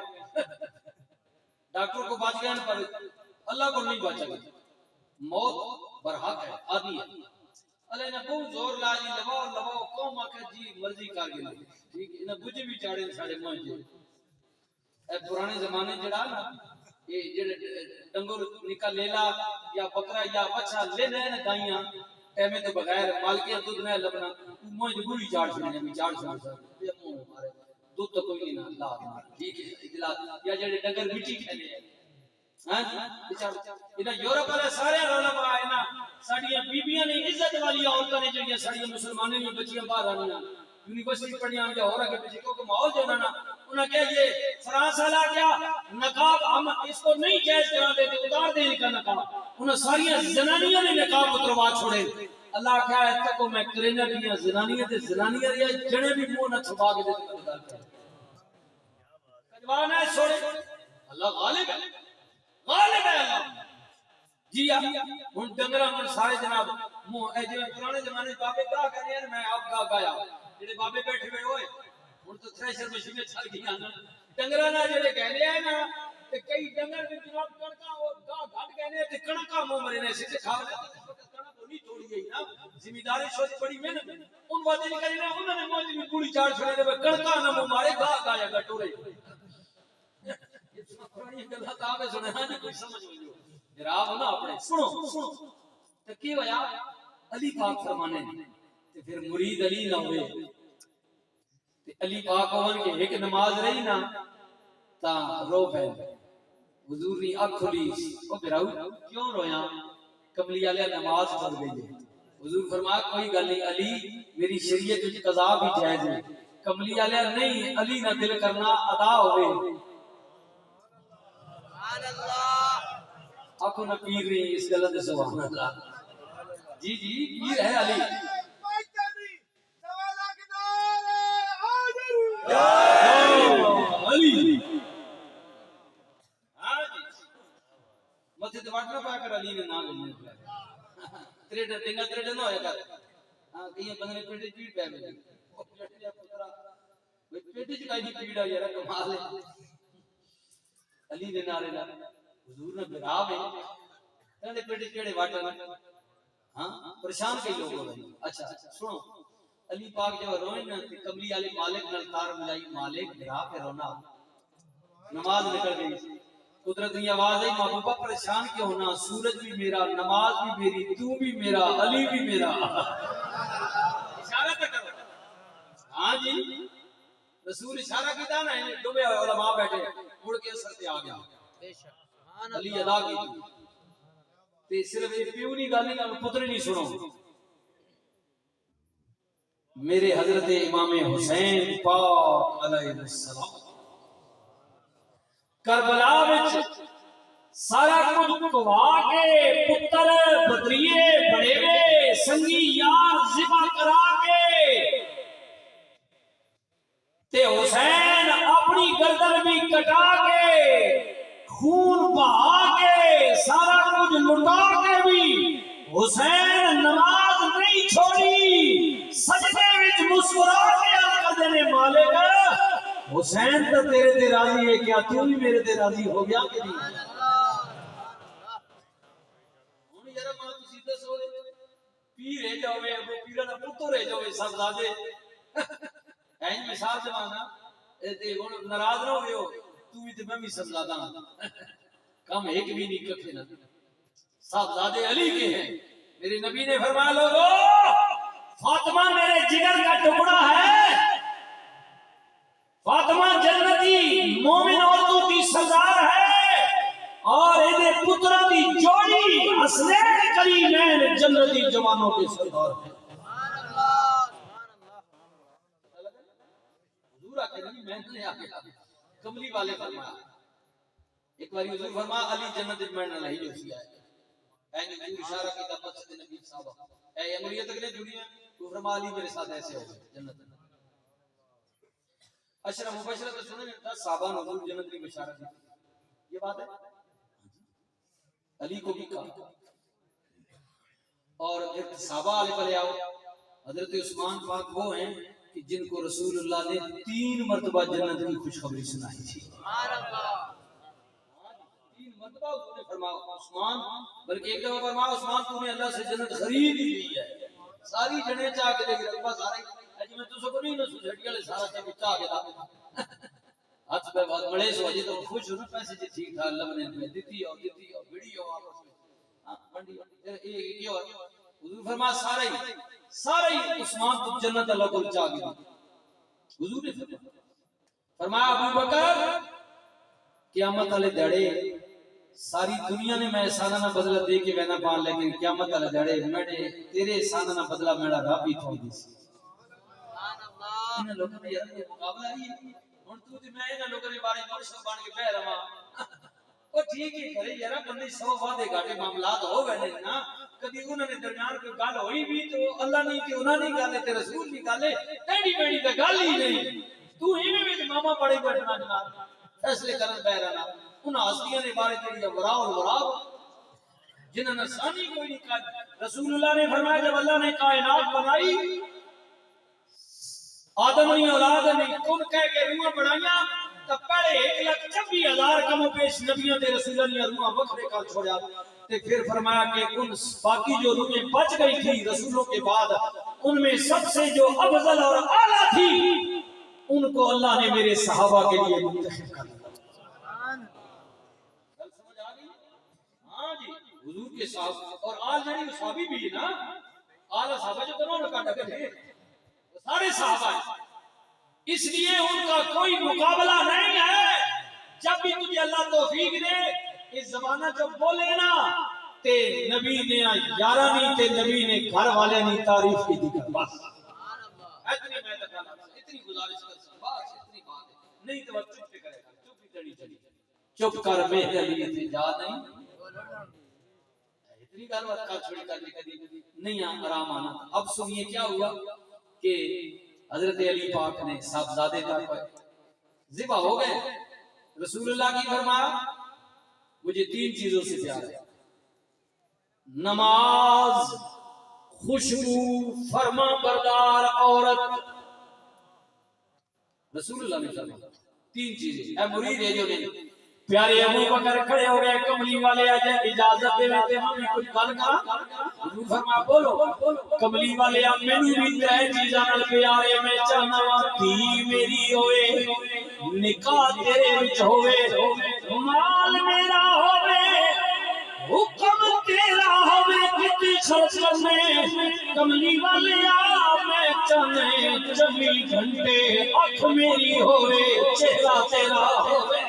ڈاکٹر کو بچ گئے پر اللہ کو نہیں بچا گیا. موت برحق ہے, عادی ہے. اللہ نے بہت زور لا جی لواؤ لواؤ, قوم آخر جی مرضی کر گئے, ٹھیک ہے. انہیں بجے بھی چاڑے ساڑے موجے. اے پرانے زمانے جڑا نا یہ جڑے ڈنگر نکا لیلا یا بکرا یا بچہ لے نہ گائیاں ایویں تو بغیر مالکیاں دودھ نہ لبنا موج گولی چاڑ چھڑنے میں چاڑ چھڑ تے منہ مارے دودھ تو کوئی نہیں نہ اللہ ٹھیک ہے اطلاع یا جڑے ڈنگر مٹی کھلے ہیں ہاں انہاں یورپ والے سارے علماء ہیں ساڈیاں بیبییاں نے عزت والی عورتاں نے جڑیاں ساڈیاں مسلمانوں نے بچیاں باہر آنیاں یونیورسٹی پڑھیاں یا اور اگے پیچھے کیونکہ ماحول جو نا انہاں کہا یہ فرانس والا کیا نقاب ہم اس کو نہیں جائز کرا دیتے اتار دیں کا نقاب. انہاں ساریاں زنانیاں نے نقاب اتروا چھوڑے. اللہ کہا ہے تک میں کرینا کیا زنانیاں تے زنانیاں دیا جڑے بھی منہ نہ چھپا کے دے گل کر کجوانا چھوڑے. اللہ غالب ہے, غالب ہے اللہ. جی ہن ڈنگراں ہن سارے جناب منہ اے جے پرانے زمانے بابے گاہ کرے میں آپ گاہ گایا جڑے بابے بیٹھے ہوئے ہوئے ہن تو تھریشر مشین چل گئی نا ڈنگراں نال جڑے کہندے ہیں نا تے کئی ڈنگر بھی جناب کڑکا او گاہ گھٹ گئے نے تے کڑکا منہ مرے نے سیدھے کھا لے کڑک تو نہیں توڑی گئی نا زمینداری سوچ بڑی محنت ان وادی نہیں کرنا انہوں نے موج میں گولی چاڑ چھڑے دے کڑکا نہ منہ مارے گاہ گایا گا ٹورے یہ پرانی گلاں تا میں سنا نہیں کوئی سمجھ نہیں جناب نا اپنے سنو سنو تے کی ہویا علی پاک فرمانے تے پھر مرید علی نہ ہوئے تے علی پاک ہون کے ایک نماز رہی نا تا رو پے حضور نے اکھ کھلی او براؤ کیوں رویا کملی والے نماز پڑھ گئی. حضور فرمایا کوئی گل نہیں علی میری شریعت وچ قضا بھی جائز ہے. کملی والے نہیں علی نہ دل کرنا ادا ہوئے. سبحان اللہ آنکھوں نہ پیر نہیں اس گل تے سبحان اللہ. جی جی پیر ہے علی. علی متے تے وٹنا پا کر علی نے نہ لے تریڈ ڈنگا تریڈ نہ ہویا کر. ہاں کئی بندے نے پیٹ پیڑ پے میں او پٹیا پترا پیٹ وچ کائی دی پیڑ آ یار کمال ہے. علی نے نعرے لا حضور نے بھرا میں کہندے پیٹ کیڑے واٹن ہاں پریشان کئی لوگ ہو گئے. اچھا سنو علی پاک جو روئے نا تے کملی والے مالک نال تار ملائی مالک بھرا پہ رونا نماز نکل گئی. قدرت کی آواز ہے محبوبہ پریشان کیوں ہونا سورج بھی میرا نماز بھی میری تو بھی میرا علی بھی میرا. اشارہ تو کرو ہاں جی رسول اشارہ کیتا نا ڈوبے علماء بیٹھے مڑ کے اثر پہ آ گیا علی ادا کی تے صرف یہ پیو نہیں گل نہیں پتر نہیں سنو میرے حضرت امام حسین پاک علیہ السلام کربلا وچ سارا کچھ کوا کے پتر بدریے بڑے وے سنگی یار ذبح کرا کے تے حسین اپنی گردن بھی کٹا کے خون بہا کے سارا کچھ لٹا کے بھی حسین نماز نہیں چھوڑی سجدے وچ مسکرا کے عرض کردے نے مالک حسین تو تیرے تے راضی ہے کیا تو بھی میرے تے راضی ہو گیا کہ نہیں. ہن یار ماں تسی دسو پیر ہے جاوے ابو پیرا دا پتر ہے جاوے سب دادے این مثال زمانہ تے ہن ناراض نہ ہوئے ہو تو بھی تے میں بھی سب زیادہ کم ایک بھی نہیں ککھے نہ سب زادے علی کے ہیں. میرے نبی نے فرمایا لوگو فاطمہ میرے جگر کا ٹکڑا ہے فاطمہ جنتی مومن عورتوں کی سردار ہے اور انہیں پتروں کی جوڑی حسنین کریمین جنتی جوانوں کے سردار ہے. حضور آکے نہیں میں نے آگے کملی والے فرمایا ایک بار حضور فرمایا علی جنت میں نہ نہیں ہوسی ہے اے حضور اشارہ کی مسجد نبی صاحب اے امریہ تک نے جڑی ہے تو فرمایا علی میرے ساتھ ایسے ہو جنت میں اشرف مبشرہ تو سنیں 10 صحابہ نے حضور جنت کی بشارت دی یہ بات ہے علی کو بھی کہا اور پھر صحابہ علی پر آؤ حضرت عثمان پاک وہ ہیں کہ جن کو رسول اللہ نے 3 مرتبہ جنت کی خوشخبری سنائی تھی سبحان اللہ 3 مرتبہ انہوں نے فرمایا عثمان بلکہ ایک دفعہ فرمایا عثمان تو نے اللہ سے جنت خرید لی ہے ساری جنے چاہ کے لے گئے بس سارے اج میں تو سب نہیں نہ سوسائٹی والے سارا تے چاہ کے دا ہاتھ پہ بہت بڑے سو جی تو خوش ہو نا پیسے جی ٹھیک تھا اللہ نے میں دیتی اور ویڈیو آپس میں ہاں منڈی یہ کیا حضور فرمایا سارے عثمان کو جنت اللہ کو چاہ گئی حضور نے فرمایا ابو بکر قیامت والے دہڑے ساری دنیا نے میں احسانہ بدلہ دے کے وینا پان لیکن قیامت والے دہڑے میں نے تیرے احسانہ بدلہ میرا رب ہی تھوڑ دی سی سبحان اللہ انہاں لوگوں نے یار مقابلہ ہی ہن تو تے میں انہاں لوگوں نے بارے مرشد بن کے بہ رہا او ٹھیک ہے کرے یار بندے 100 وعدے گاٹے معاملات ہو گئے نا کبھی انہوں نے درمیان کوئی گل ہوئی بھی تو اللہ نہیں کہ انہاں نہیں گل تے رسول نہیں گل ٹیڑی میڑی تے گل ہی نہیں تو ایویں وچ ماما بڑے بیٹھنا جناب فیصلے کرن بہ رہا انہاں ہستیاں دے بارے تیری ورا اور ورا جنہاں نے ثانی کوئی نہیں کہا رسول اللہ نے فرمایا جب اللہ نے کائنات بنائی آدم نے اولاد نے کن کہہ کے روحاں بنائیاں تو پہلے 1,26,000 کم و بیش نبیوں تے رسولوں نے روحاں وکھرے کر چھوڑیا تے پھر فرمایا کہ ان باقی جو روحیں بچ گئی تھی رسولوں کے بعد ان میں سب سے جو افضل اور اعلیٰ تھی ان کو اللہ نے میرے صحابہ کے لیے منتخب کر دیا سمجھ آ گئی ہاں جی حضور کے صحابہ اور آل جانی صحابی بھی نا اعلیٰ صحابہ جو تمام نے کاٹا کرے سارے صحابہ ہیں اس لیے ان کا کوئی مقابلہ نہیں ہے جب بھی تجھے اللہ توفیق دے اس زمانہ جب بولے نا تے نبی نے یارہ نہیں تے نبی نے گھر والے نہیں تعریف کی تھی بس اتنی میں تکانا اتنی گزارش کر سکتا بس اتنی بات ہے نہیں تو چپ پہ کرے گا چپ ہی چڑی چڑی چپ کر میرے لیے تھے جا نہیں اتنی گل بات کر چھوڑی کر دی نہیں آرام آنا اب سنیے کیا ہوا کہ حضرت علی پاک نے صاحبزادے تک ذبح ہو گئے رسول اللہ کی فرمایا مجھے 3 چیزوں سے پیار ہے نماز خوشبو فرما بردار عورت رسول اللہ نے فرمایا 3 چیزیں اے مرید ہے جو نہیں پیارے ابو بکر کھڑے ہو گئے کملی والے آ جائے اجازت دے تے ہم کچھ گل کرا حضور فرمایا بولو کملی والے آ مینوں بھی 3 چیزاں نال پیارے میں چاہنا وا تھی میری ہوئے نکاح تیرے وچ ہوئے مال میرا ہوئے حکم تیرا ہوئے کتی خرچ کرنے کملی والے آ میں چاہنے 24 گھنٹے اکھ میری ہوئے چہرہ تیرا ہوئے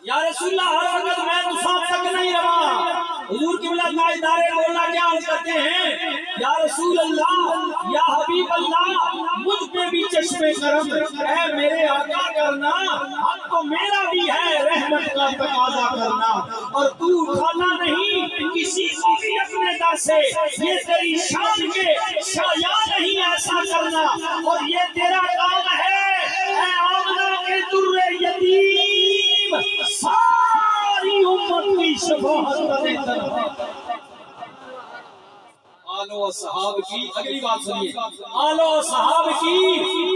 یا رسول اللہ ہر وقت میں مصاب تک نہیں رہا حضور کی ملاد نائدارے بولنا کیا عرض کرتے ہیں یا رسول اللہ یا حبیب اللہ مجھ پہ بھی چشم کرم اے میرے آقا کرنا حق تو میرا بھی ہے رحمت کا تقاضا کرنا اور تو اٹھانا نہیں کسی کو بھی اپنے در سے یہ تیری شان کے شایا نہیں ایسا کرنا اور یہ تیرا کام ہے اے آمنہ کے در یتیم ساری امت کی شفاعت کرے آل و صحاب کی اگلی بات سنیے آل و صحاب کی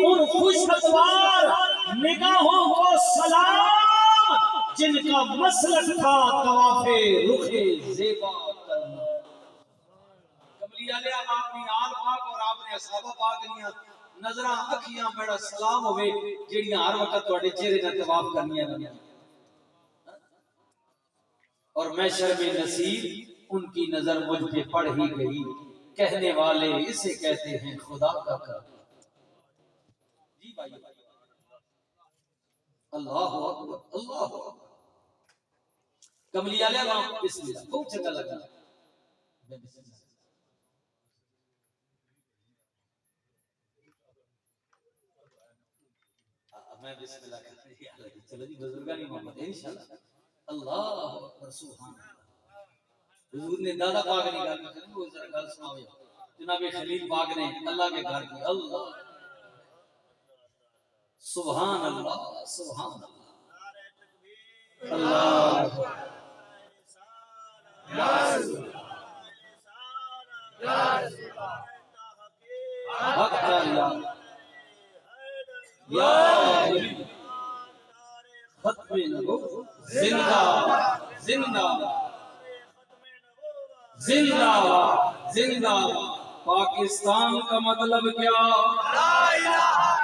ان خوش اتوار نگاہوں کو سلام جن کا مسلک تھا طواف رخ زیبا کرنا کملی علیہ آپ نے آل پاک اور آپ نے صحابہ پاک نے نظرہ اکھیاں بڑا سلام ہوئے جڑیاں ہر وقت تواڈے چہرے نال طواف کرنیاں نے اور میں شرم نصیب ان کی نظر مجھ پہ پڑ ہی گئی کہنے والے اسے کہتے ہیں خدا کا کر جی بھائی اللہ اکبر اللہ اکبر کملی علیہ بسم اللہ بہت چنگا لگا میں بسم اللہ کرتا ہوں چلو جی بزرگانی محمد انشاءاللہ اللہ اکبر سبحان اللہ حضور نے دادا پاک نے گل کی وہ ذرا گل سناؤ جناب خلیل پاک نے اللہ کے گھر کی اللہ سبحان اللہ سبحان اللہ اللہ حق تعالی یا نبی ختم نبوت زندہ زندہ زندہ زندہ پاکستان کا مطلب کیا لا الہ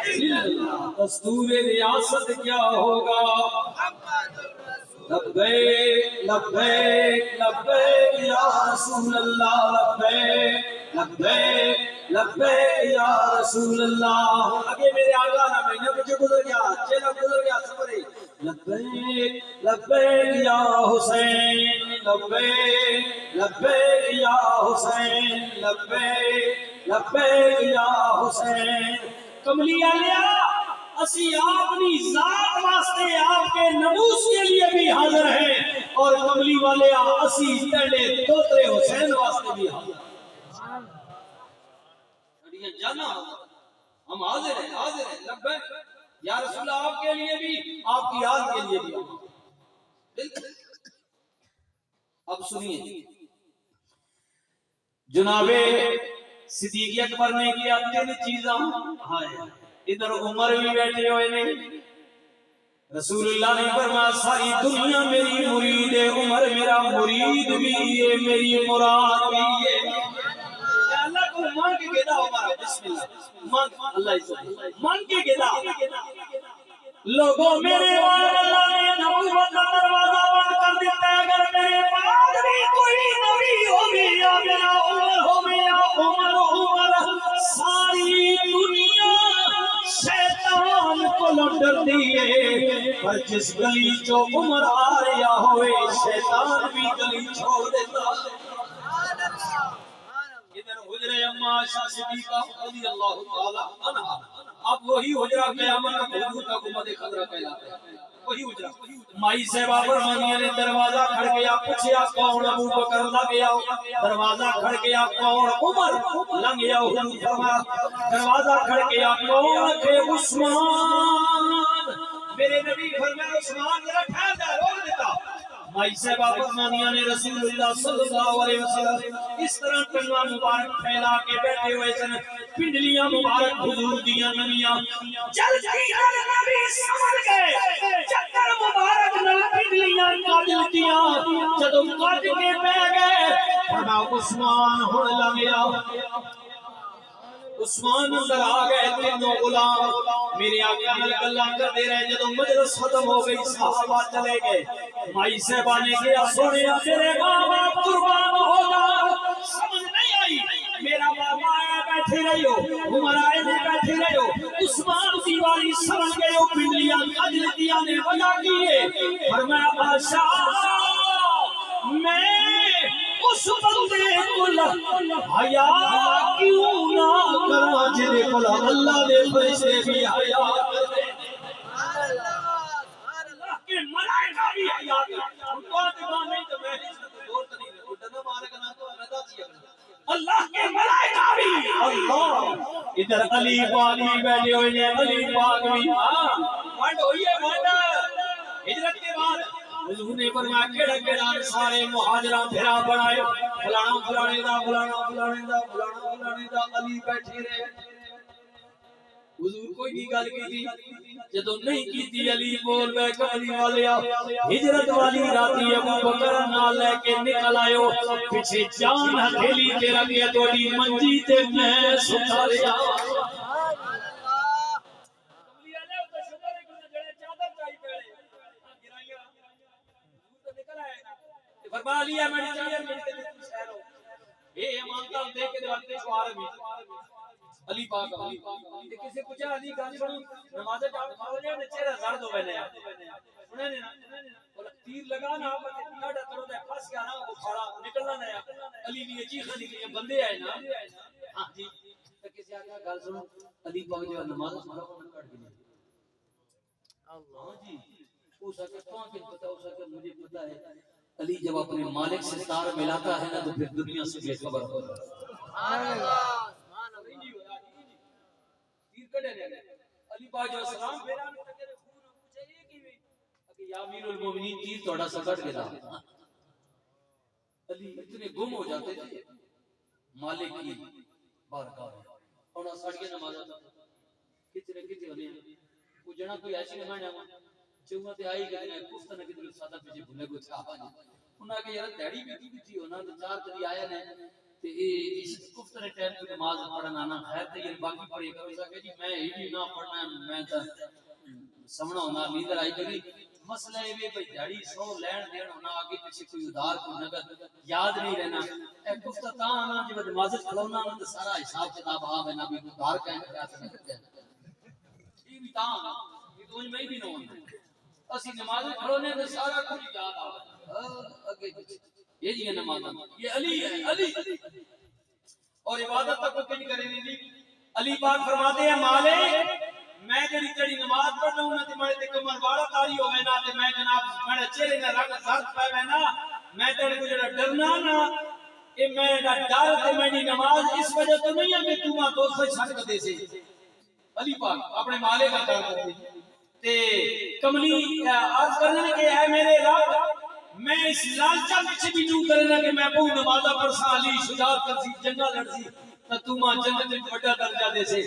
الا اللہ دستور ریاست کیا ہوگا لبیک لبیک لبیک یا رسول اللہ لبیک لبیک لبیک یا رسول اللہ آگے میرے آقا نا مہینہ پیچھے گزر گیا چینا گزر گیا سفر لبیک لبیک یا حسین لبیک لبیک یا حسین لبیک لبیک یا حسین کملی آلیا اسی اپنی ذات واسطے آپ کے نموز کے لیے بھی حاضر ہیں اور کملی والے اسی تیرے دوترے حسین واسطے بھی حاضر ہیں جانا ہم حاضر ہیں لبیک یا رسول اللہ آپ کے لیے بھی آپ کی حال کے لیے بھی اب سنیے جناب صدیق اکبر نے کیا تین چیزاں ہائے ادھر عمر بھی بیٹھے ہوئے نے رسول اللہ نے فرمایا ساری دنیا میری مرید ہے عمر میرا مرید بھی ہے میری مراد بھی ہے اللہ کو مانگ کے دا عمر بسم اللہ مانگ اللہ مانگ کے دا لوگوں میرے بعد اللہ نے نبوت کا دروازہ بند کر دیتا ہے اگر میرے بعد بھی کوئی نبی ہوگی یا میرا عمر ہو یا عمر ساری دنیا شیطان کو ڈرتی ہے پر جس گلی جو عمر آ رہا ہوئے شیطان بھی گلی چھوڑ دیتا ادھر حجرہ اما عائشہ صدیقہ رضی اللہ تعالی عنہا اب وہی حجرہ قیامت کا حضور کا گنبد خضرا کہلاتا ہے وہی حجرہ مائی صاحبہ فرمانیہ نے دروازہ کھڑکیا پوچھیا کون ابو بکر لگیا دروازہ کھڑکیا کون عمر لگیا حضور فرمایا دروازہ کھڑکیا کون تھے عثمان میرے نبی فرمایا عثمان ذرا ٹھہر جا روک دیتا مائی صاحبہ فرمانیہ نے رسول اللہ صلی اللہ علیہ وسلم اس طرح پنڈلیاں مبارک پھیلا کے بیٹھے ہوئے سن پنڈلیاں مبارک حضور دیاں نمیاں جلدی نبی سمجھ گئے چکر مبارک نہ پنڈلیاں کاٹل دیاں جدوں کاٹ کے پہ گئے فرمایا عثمان ہونے لگیا عثمان اندر آ گئے تینوں غلام میرے آقا نال گلاں کردے رہے جدوں مجلس ختم ہو گئی صحابہ چلے گئے مائی صاحبہ نے کہا سونیا میرے ماں باپ قربان ہو جا سمجھ نہیں آئی میرا بابا آیا بیٹھے رہی ہو عمر آئے نے بیٹھے رہی ہو عثمان دیواری سمجھ گئے ہو پنڈلیاں کجل دیا نے وجہ کیے فرمایا بادشاہ میں اس بندے کو حیا کیوں نہ کرا جے کول اللہ دے فرشتے بھی حیا کرتے اللہ کے ملائکہ بھی حیا کرتے کو دیوان نہیں تو میں دور نہیں ڈنا مار کنا تو رضا چیا اللہ کے ملائکہ بھی اللہ ادھر علی پاک بھی بیٹھے ہوئے ہیں علی پاک بھی ہاں ہوئی ہے ہجرت کے بعد حضور نے فرمایا کیڑا کیڑا سارے مہاجراں پھرا بنائے فلانا فلانے دا فلانا فلانے دا فلانا فلانے دا علی بیٹھے رہے حضور کوئی نہیں گل کی جدوں نہیں کیتی علی بول گئے کملی والیا ہجرت والی راتی ابو بکر نال لے کے نکل آئے پیچھے جان ہتھیلی تے رکھ کے تہاڈی منجی تے میں ستا لیا فرما لیا میں نے چاہیے ملتے تھے شہر ہو اے امانتاں دے کے دیواتے شوار میں علی پاک تے کسے پوچھا علی گل سن نماز جاب کھا لیا تے چہرہ زرد ہو گیا سنے نے نا تیر لگا نا تے ڈاڈا تڑو دے پھس گیا نا وہ کھڑا نکلنا نیا علی نے چیخ نکلی بندے آئے نا ہاں جی تے کسے آ گل سن علی پاک جو نماز پڑھا وہ کٹ گئی ہاں جی ہو سکتا ہے کہ پتہ ہو سکتا مجھے پتہ ہے علی جب اپنے مالک سے تار ملاتا ہے نا تو پھر دنیا سے بے خبر ہو جاتا ہے سبحان اللہ سبحان اللہ تیر کڑے رہے علی پاک جو سلام پھیرا میں تکرے خون پوچھے یہ کیویں کہ یا امیر المومنین تیر تھوڑا سا کٹ گیا علی اتنے گم ہو جاتے تھے مالک کی بارگاہ میں اور ساڑیاں نماز کتنے کتنے ہونے وہ جنا کوئی ایسی نماز نہ چوما تے آئی گئے کفت نہ کتنے سادہ پیچھے بھولے کو چھا پانے انہاں کہ یار دیڑی بھی تھی ہونا تو چار کدی آیا نے تے اس کفت نے ٹائم تے نماز پڑھنا نہ خیر تے یہ باقی پڑھے کرو کہ جی میں ہی نہ پڑھنا میں تا سمنا ہونا نیندر آئی کبھی مسئلہ یہ بھی دیڑی سو لین دین ہونا آگے پیچھے کوئی ادھار کوئی نگر یاد نہیں رہنا اے کفت تا آنا جب نماز کھلونا تو سارا حساب کتاب آ ہے نہ بھی ادھار کہیں کیا کرتے ہیں یہ بھی تا یہ تو میں بھی نہ ہونا اسی نماز پڑھنے میں سارا کچھ یاد آ یہ جی نماز یہ علی ہے علی اور عبادت تک کچھ کرے نہیں علی پاک فرماتے ہیں مالک میں جڑی نماز پڑھنا ہوں تے میں تے کمر والا تاری ہوے نا تے میں جناب میرے چہرے تے رنگ زرد پے نا میں تیرے کو جڑا ڈرنا نا کہ میں دا ڈر تے میری نماز اس وجہ تو نہیں ہے کہ تو ما دوست چھڑ دے سے علی پاک اپنے مالک کا کر کرتے تے کملی عرض کرنے کہ اے میرے رب میں اس لالچا پیچھے بھی جو کرنا کہ میں بہو نمازہ پڑھسا علی شجاعت کرسی جنگا لڑسی تا تو ماں جنت میں بڑا درجہ دے سے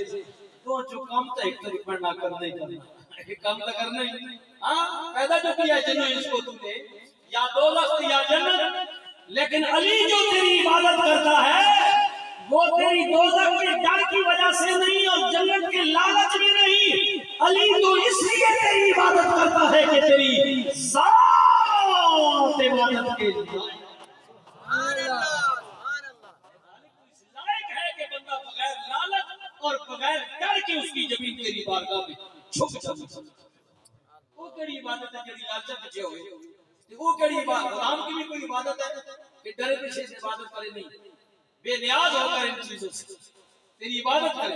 تو جو کام تا ایک طرف پڑھنا کرنا ہی کرنا ایک کام تا کرنا ہی ہاں پیدا جو کیا جنت اس کو تو نے یا دولت یا جنت لیکن علی جو تیری عبادت کرتا ہے وہ تیری دوزخ کے ڈر کی وجہ سے نہیں اور جنت کے لالچ میں نہیں علی تو اس لیے تیری عبادت کرتا ہے کہ تیری ذات عبادت کے لیے سبحان اللہ سبحان اللہ لائق ہے کہ بندہ بغیر لالچ اور بغیر ڈر کے اس کی زمین تیری بارگاہ میں جھک جائے وہ کیڑی عبادت ہے جڑی لالچ پیچھے ہوئے وہ کیڑی عبادت غلام کی بھی کوئی عبادت ہے کہ ڈر پیچھے سے عبادت کرے نہیں بے نیاز ہو کر ان چیزوں سے تیری عبادت کرے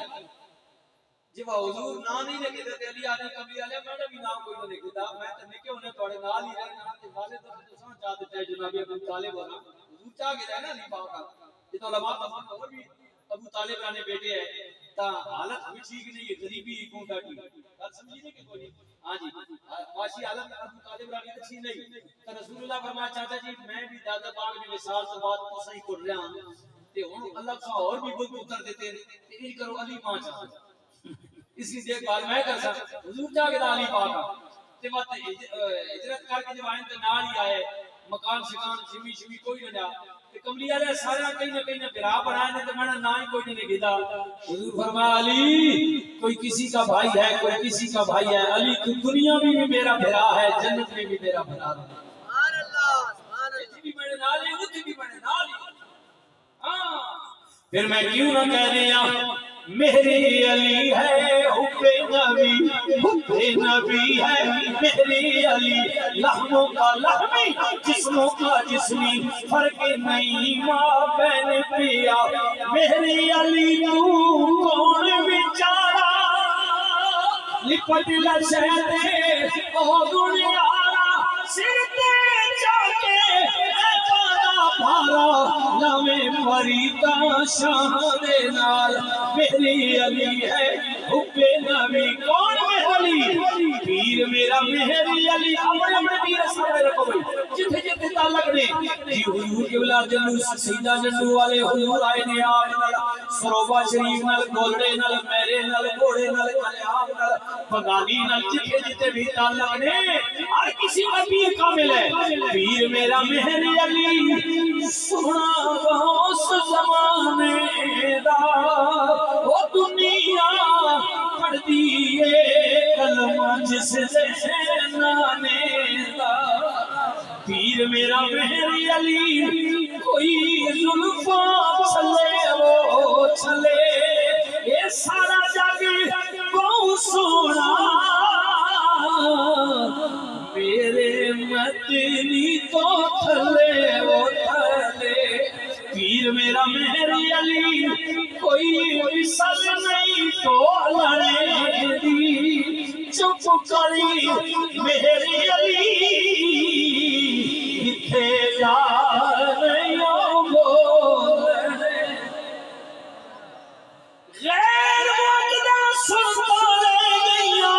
جب حضور نا نہیں لگے تے علی علی کبھی علی میں بھی نام کوئی نہیں لکھتا میں تے میں کیوں نے تھوڑے نال ہی رہنا تے والے تو سمجھ چاہتے تے جناب ابو طالب ہونا حضور چاہ کے رہنا علی پاک کا یہ تو علماء کا اور بھی ابو طالب رانے بیٹے ہیں تا حالت بھی ٹھیک نہیں ہے غریبی کو ڈاٹی بات سمجھیے کہ کوئی ہاں جی معاشی حالت ابو طالب رانے اچھی نہیں تو رسول اللہ فرمایا چاچا جی میں بھی دادا پاک نے مثال سے بات تو صحیح کر رہا ہوں تے ہن اللہ کا اور بھی بہت اتر دیتے تے یہ کرو علی ماں چاہتا اسی دیکھ بھال میں کر سکتا حضور جا کے علی پاک تے مت ہجرت کر کے جب آئیں تے نال ہی آئے مکان شکان شمی شمی کوئی نہ تے کملی والے سارا کہیں نہ بھرا بنائے نے تے میں نہ ہی کوئی نہیں گدا حضور فرمایا علی کوئی کسی کا بھائی ہے کوئی کسی کا بھائی ہے علی تو دنیا میں بھی میرا بھرا ہے جنت میں بھی میرا بھرا ہے سبحان اللہ سبحان اللہ بھی میرے نال ہے وہ بھی میرے نال ہے ہاں پھر میں کیوں نہ کہہ دیا میری علی ہے حب نبی ہے میری علی لحموں کا لحمی جسموں کا جسمی فرق نہیں ماں بہن پیا میری علی تو کون بیچارہ لپٹ لشہتے او دنیا سرتے جاکے بھارا نامے فریدہ شاہ نال میری علی ہے حب نبی کون علی پیر میرا میری علی اپنے پیر سامنے رکھو بھائی جتھے جتھے تعلق نے جی حضور کے بلا جنو سیدہ جنو والے حضور آئے نے آپ نال سروبا شریف نال گولڑے نال میرے نال گھوڑے نال کلیاب نال بغانی نال جتھے جتھے بھی تعلق نے ہر کسی کا پیر کامل ہے پیر میرا میری علی سونا غوث زمانے دا وہ دنیا پڑھ دیئے کلمہ جس زینانے دا پیر میرا میری علی کوئی ظلفاں چھلے وہ چھلے یہ سارا جگ بہت سونا میرے مدنی تو تھلے وہ تھلے پیر میرا میری علی کوئی مثل نہیں تو لڑے دی چپ کری میری علی کتھے جانیوں بولے غیر وقتہ سنتا رہ گیا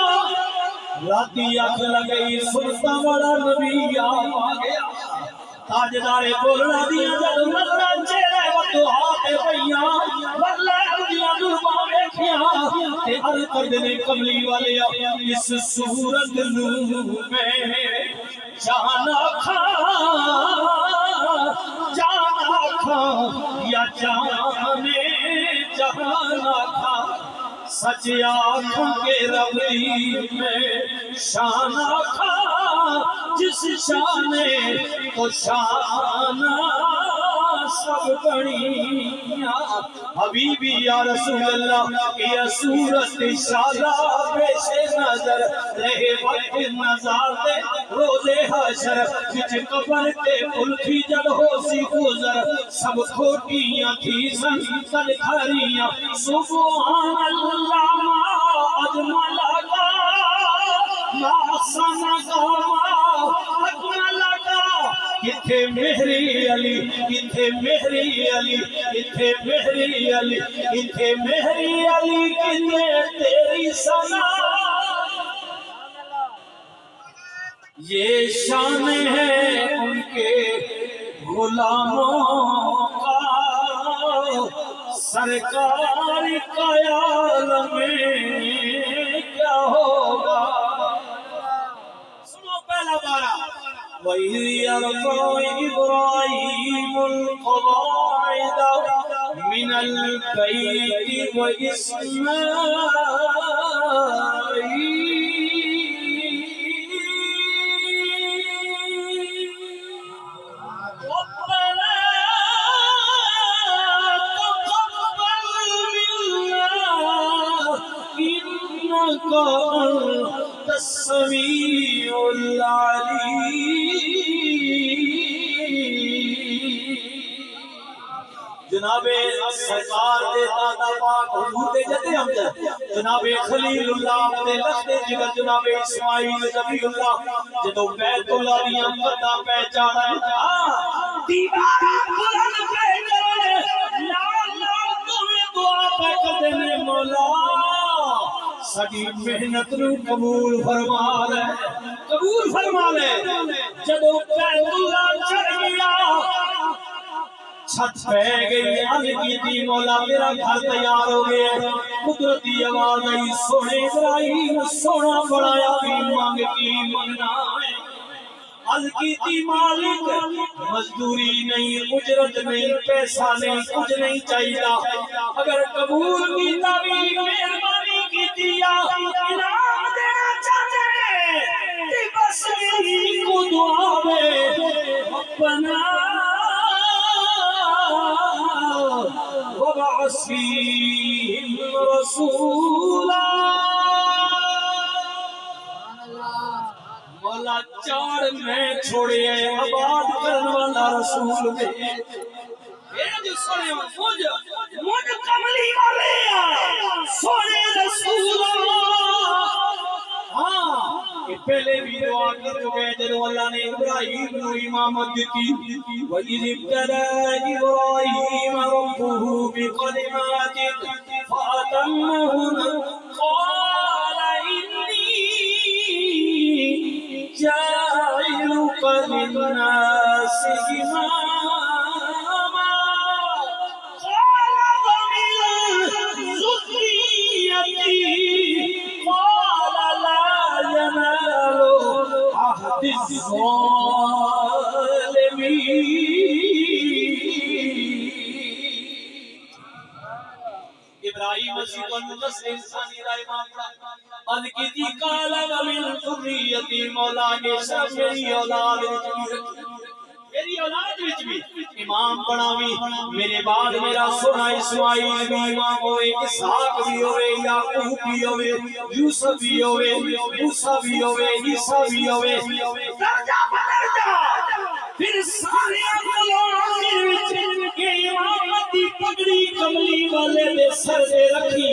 راتی اکھ لگئی سنتا والا نبی آ گیا تاجدار بولنا دیا جد نظرہ چہرے وقتو آتے پئیاں ورلہ دیا ظلمہ بیٹھیاں تے ہر کردنے کملی والے اس صورت نو میں جانا کھا یا جانے جانا کھا سچ آنکھوں کے ربی میں شانہ کھا جس شانے تو شانہ سب بڑیاں حبیبی یا رسول اللہ یہ صورت شادہ پیش نظر رہے وقت نظار دے روزے حشر کچھ قبر کے پلکی جب ہو سی گزر سب کھوٹیاں تھی سن کھریاں سبحان اللہ ما اجمل کا ما سنا کا اجمل کا کتھے مہری علی کتھے مہری علی کتھے مہری علی کتھے مہری علی کتھے تیری سنا یہ شان ہے ان کے غلاموں کا سرکار کا عالم میں کیا ہوگا سنو پہلا بارہ وَإِذْ يَرْفَعُ إِبْرَاهِيمُ الْقَوَاعِدَ مِنَ الْبَيْتِ وَإِسْمَاعِيلُ أنت السميع العليم جناب سرکار دے دادا پاک حضور دے جدے امجد جناب خلیل اللہ دے لخت جگر جناب اسماعیل نبی اللہ جدو بیت اللہ دیاں قدہ پہچانا ہے دیوارہ بلند پہچانے لال لال تمہیں دعا پہ کردنے مولا ساری محنت نو قبول فرما لے قبول فرما لے جدو بیت اللہ چڑھ گیا چھت پہ گئی علی کی دی مولا میرا گھر تیار ہو گیا قدرتی آواز آئی سونے ابراہیم سونا بڑایا بھی مانگ کی منگنا ہے علی کی دی مالک مزدوری نہیں اجرت نہیں پیسہ نہیں کچھ نہیں چاہیے اگر قبول کیتا بھی مہربانی کی دیا انعام دینا چاہتے ہیں کہ بس میری کو دعا میں اپنا وَبَعَثْ فِيهِمْ رَسُولًا مولا چار میں چھوڑے آباد کرنے والا رسول میں یہ جو سنے مجھ کملی والے سونے رسول ہاں کہ پہلے بھی دعا کر چکے جنہوں اللہ نے ابراہیم نو امامت دیتی وَإِذِ ابْتَلَى إِبْرَاهِيمَ رَبُّهُ بِكَلِمَاتٍ فَأَتَمَّهُنَّ قَالَ إِنِّي جَاعِلُكَ لِلنَّاسِ إِمَامًا قَالَ وَمِنْ ذُرِّيَّتِي قَالَ لَا يَنَالُ عَهْدِ الظَّالِمِينَ ابراہیم مسیح کو نسل انسانی رائے مانتا ان کی دی کالا ومن ذریتی مولا کے سب میری اولاد میری اولاد وچ بھی امام بناوی میرے بعد میرا سونا اسماعیل بھی امام ہوئے اسحاق بھی ہوئے یعقوب بھی ہوئے یوسف بھی ہوئے موسیٰ بھی ہوئے عیسیٰ بھی ہوئے درجہ بدرجہ پھر سارے اقلوں آخر وچ یہ امامت دی پگڑی کملی والے دے سر دے رکھی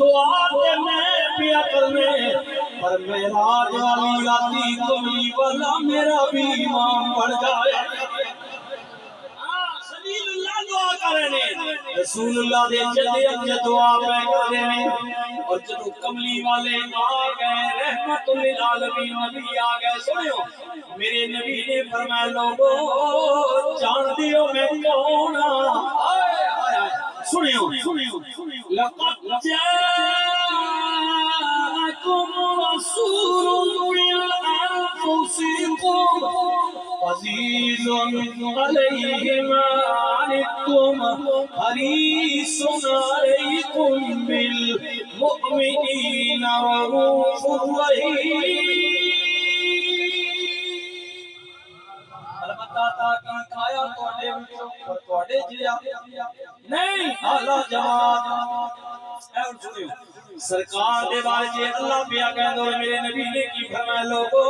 دعا دے میں پیا کرنے پر معراج والی راتی کملی والا میرا بھی امام بن جائے سبیل اللہ دعا کرنے رسول اللہ دے جدے اچھے دعا پہ کرنے اور جدو کملی والے آ گئے رحمت للعالمین نبی آ گئے سنیو میرے نبی نے فرمایا لوگو جان دیو میں کون سنیو لقد جاءکم رسول من انفسکم عزیز علیہ ما عنتم حریص علیکم بالمؤمنین رؤوف رحیم البتہ تاکہ کھایا توڑے جیا نہیں اعلیٰ جماعت اے اور سنیو سرکار دے بارے جے اللہ پیا کہہ دو میرے نبی نے کی فرمایا لوگو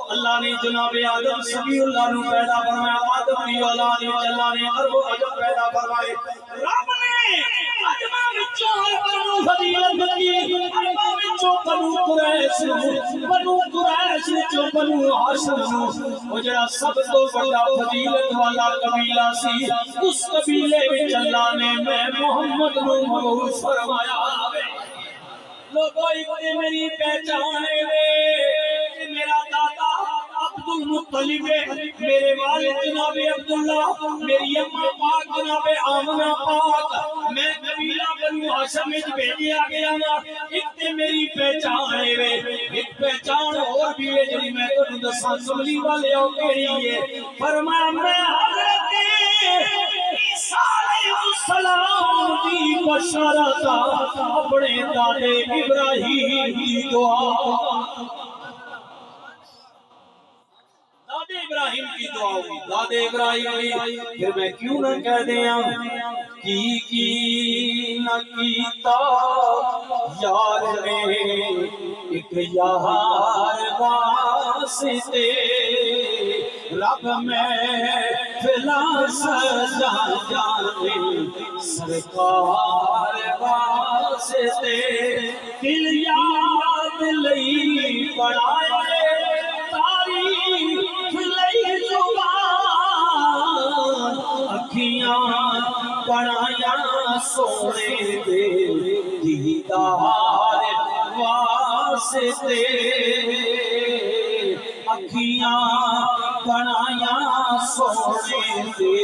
اللہ نے جناب آدم سبی اللہ نو پیدا فرمایا آدم کی اولاد اللہ نے عرب و عجم پیدا فرمائے رب نے عجمہ وچوں بنو فضیلت کی عربہ وچوں بنو قریش وچوں بنو ہاشم وہ جڑا سب تو بڑا فضیلت والا قبیلہ سی اس قبیلے وچ اللہ نے میں محمد نو مبعوث فرمایا لوگوں ایک میری پہچان ہے میرا دادا عبد المطلب ہے میرے والد جناب عبداللہ میری اماں پاک جناب آمنہ پاک میں قبیلہ بنو ہاشم وچ بھیجیا گیا نا ایک میری پہچان ہے ایک پہچان اور بھی ہے جڑی میں تانوں دساں کملی والے او کیڑی ہے فرمایا میں حضرت عیسیٰ علیہ السلام دی بشارت اپنے دادے ابراہیم کی دعا دادے ابراہیم کی دعا ہوئی دادے ابراہیم کی پھر میں کیوں نہ کہہ دیاں کی نہ کیتا یار نے ایک یار واسطے رب میں فلا سجا جانے سرکار واسطے دل یاد لئی بڑھائے تاریخ لئی زبان اکھیاں بڑھائیاں سونے دے دیدار واسطے اکھیاں بڑھائیاں سونے دے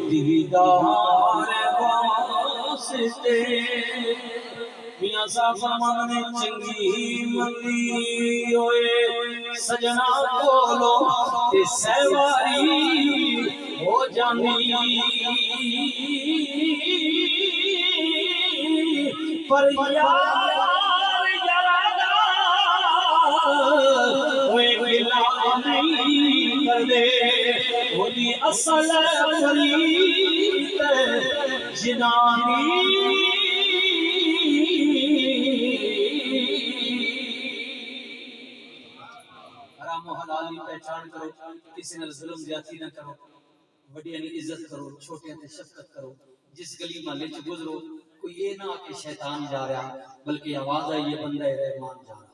دیدار واسطے میاں صاحب فرماندے نے چنگی مندی ہوئے سجنا کولو تے سواری ہو جاندی پر یار یادا ہوئے گلا نہیں کر دے ہولی اصل فرید جنانی حرام و حلالی پہچان کرو کسی نے ظلم زیادتی نہ کرو وڈیاں کی عزت کرو چھوٹیاں تے شفقت کرو جس گلی محلے چ گزرو کوئی یہ نہ کہ شیطان جا رہا بلکہ آواز آئی یہ بندہ رحمان جا رہا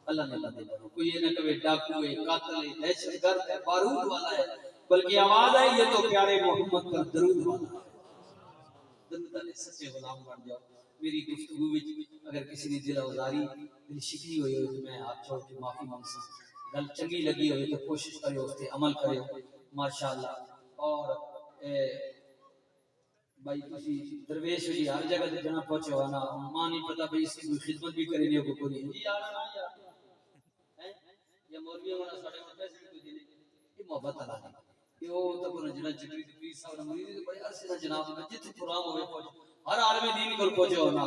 اللہ نے بندے بنو کوئی یہ نہ کہ ڈاکو ہے قاتل ہے دہشت گرد ہے بارود والا ہے بلکہ آواز آئی یہ تو پیارے محمد پر درود والا درود والے سچے غلام بن جاؤ میری گفتگو وچ اگر کسی نے دل آزاری دل شکنی ہوئی ہو تو میں ہاتھ چھوڑ کے معافی مانگ سکتا گل چنگی لگی ہوئی تو کوشش کرو اس پہ عمل کرو ماشاءاللہ اور بھائی کسی درویش جی ہر جگہ تے جنا پہنچے ہو نا ماں نہیں پتہ بھئی اس کی کوئی خدمت بھی کرے نہیں کوئی نہیں یار نا یار ہیں یا مولوی ہونا ساڈے کو پیسے کوئی دینے یہ محبت اللہ دی کہ وہ تو کوئی جنا چکری تے پیر صاحب مرید تے بڑے عرصے دا جناب میں جتھے پروگرام ہوے پہنچ ہر عالم دین کول پہنچے ہو نا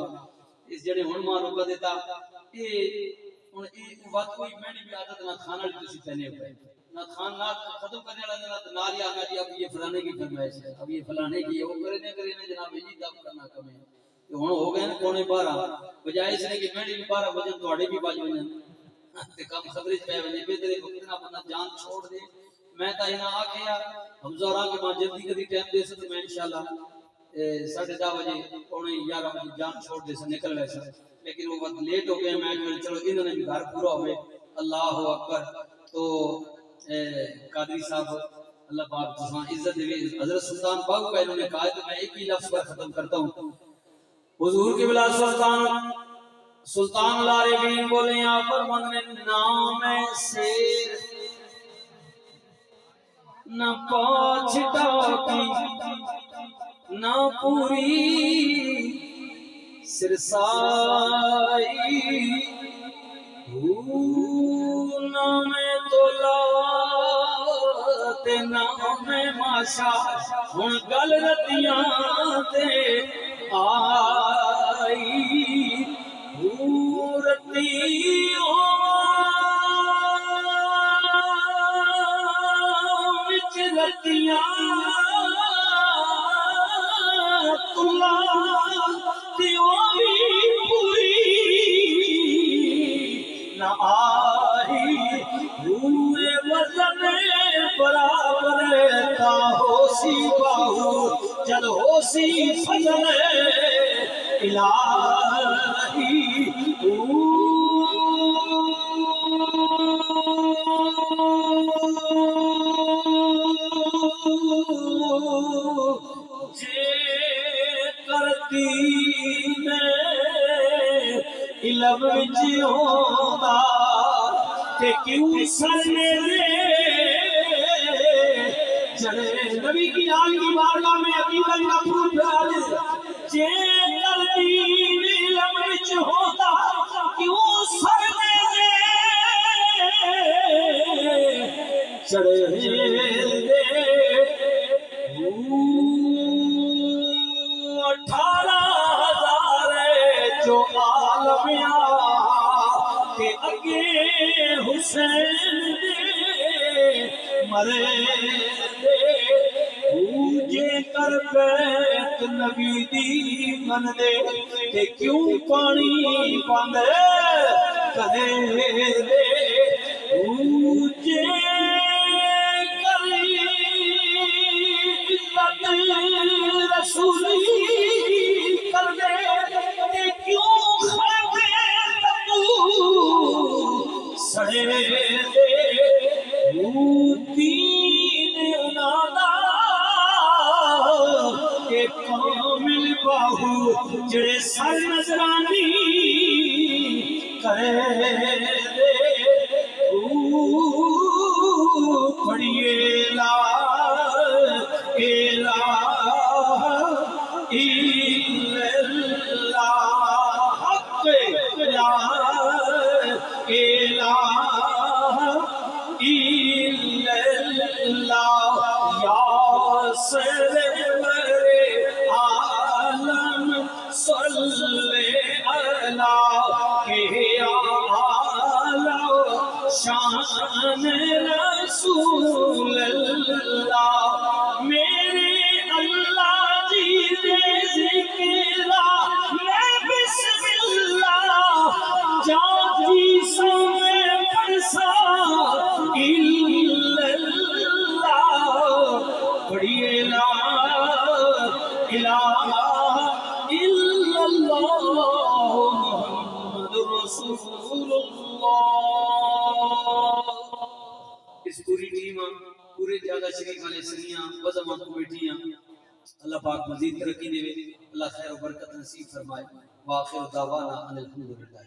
اس جڑے ہن ماں روکا دیتا اے ہن اے وقت کوئی میں نہیں عادت نہ کھانا والی تسی پہنے ہوئے نہ کھانا ختم کرنے والا نہ نال ہی آنا جی اب یہ فلانے کی فرمائش ہے اب یہ فلانے کی وہ کرنے جناب جی دم کرنا کم ہے کہ ہن ہو گئے نا پونے 12 بجائے اس نے کہ میں بھی 12 بجے تواڈے بھی بج وجن تے کم خبریں پے وجے بہتر ہے وقت نہ بندہ جان چھوڑ دے میں تا انہاں آکھیا حمزہ اور کے ماں جلدی کدی ٹائم دے سے تو میں انشاءاللہ 10:30 بجے پونے 11 بجے جان چھوڑ دے سے نکل گئے سن، لیکن وہ وقت لیٹ ہو گئے، میں کہ چلو انہوں نے بھی گھر پورا ہوئے، اللہ اکبر۔ تو قادری صاحب اللہ پاک تساں عزت دے، حضرت سلطان باہو کا انہوں نے کہا تو میں ایک ہی لفظ پر ختم کرتا ہوں، حضور کے بلا سلطان العارفین بولے یہاں پر من نام سے نہ پاچھ ڈاکی نہ پوری سرسائی نام تولا تے نام ماشا ہن گل رتیاں تے آئی رتیوں وچ رتیاں تلا تیوں بھی پوری نہ آئی ہوئے وزن برابر تا ہو سی باہو جد ہو سی فضل الہی جے کرتی میں علم وچ ہوندا تے کیوں سر میرے جڑے نبی کی آل کی بارگاہ میں عقیدت کا پھول پھیلے جے کرتی علم وچ ہوندا کیوں سر میرے چڑھے دے 18,000 جو عالمیاں کے اگے حسین دے مرے دے جے کر بیت نبی دی من دے کہ کیوں پانی پاندے کدے دے جے کری عزت رسولی کر دے کیوں خیمے تکو سڑے دے دین انادا کہ کامل باہو جڑے سر نظرانی کرے دے پڑھئے لا الہ الا اللہ حق لا الہ الا اللہ یا سرور عالم صلی اللہ یا شان رسول اللہ میرے اللہ جی دے ذکرہ میں بسم اللہ جاتی سمیں پرسا الا اللہ پڑھئے لا الہ الا اللہ محمد رسول اللہ۔ اس پوری ٹیم پورے جاگہ شریف والے سنیاں وزمات کمیٹیاں اللہ پاک مزید ترقی دے، اللہ خیر و برکت نصیب فرمائے، وآخر دعوانا ان الحمدللہ۔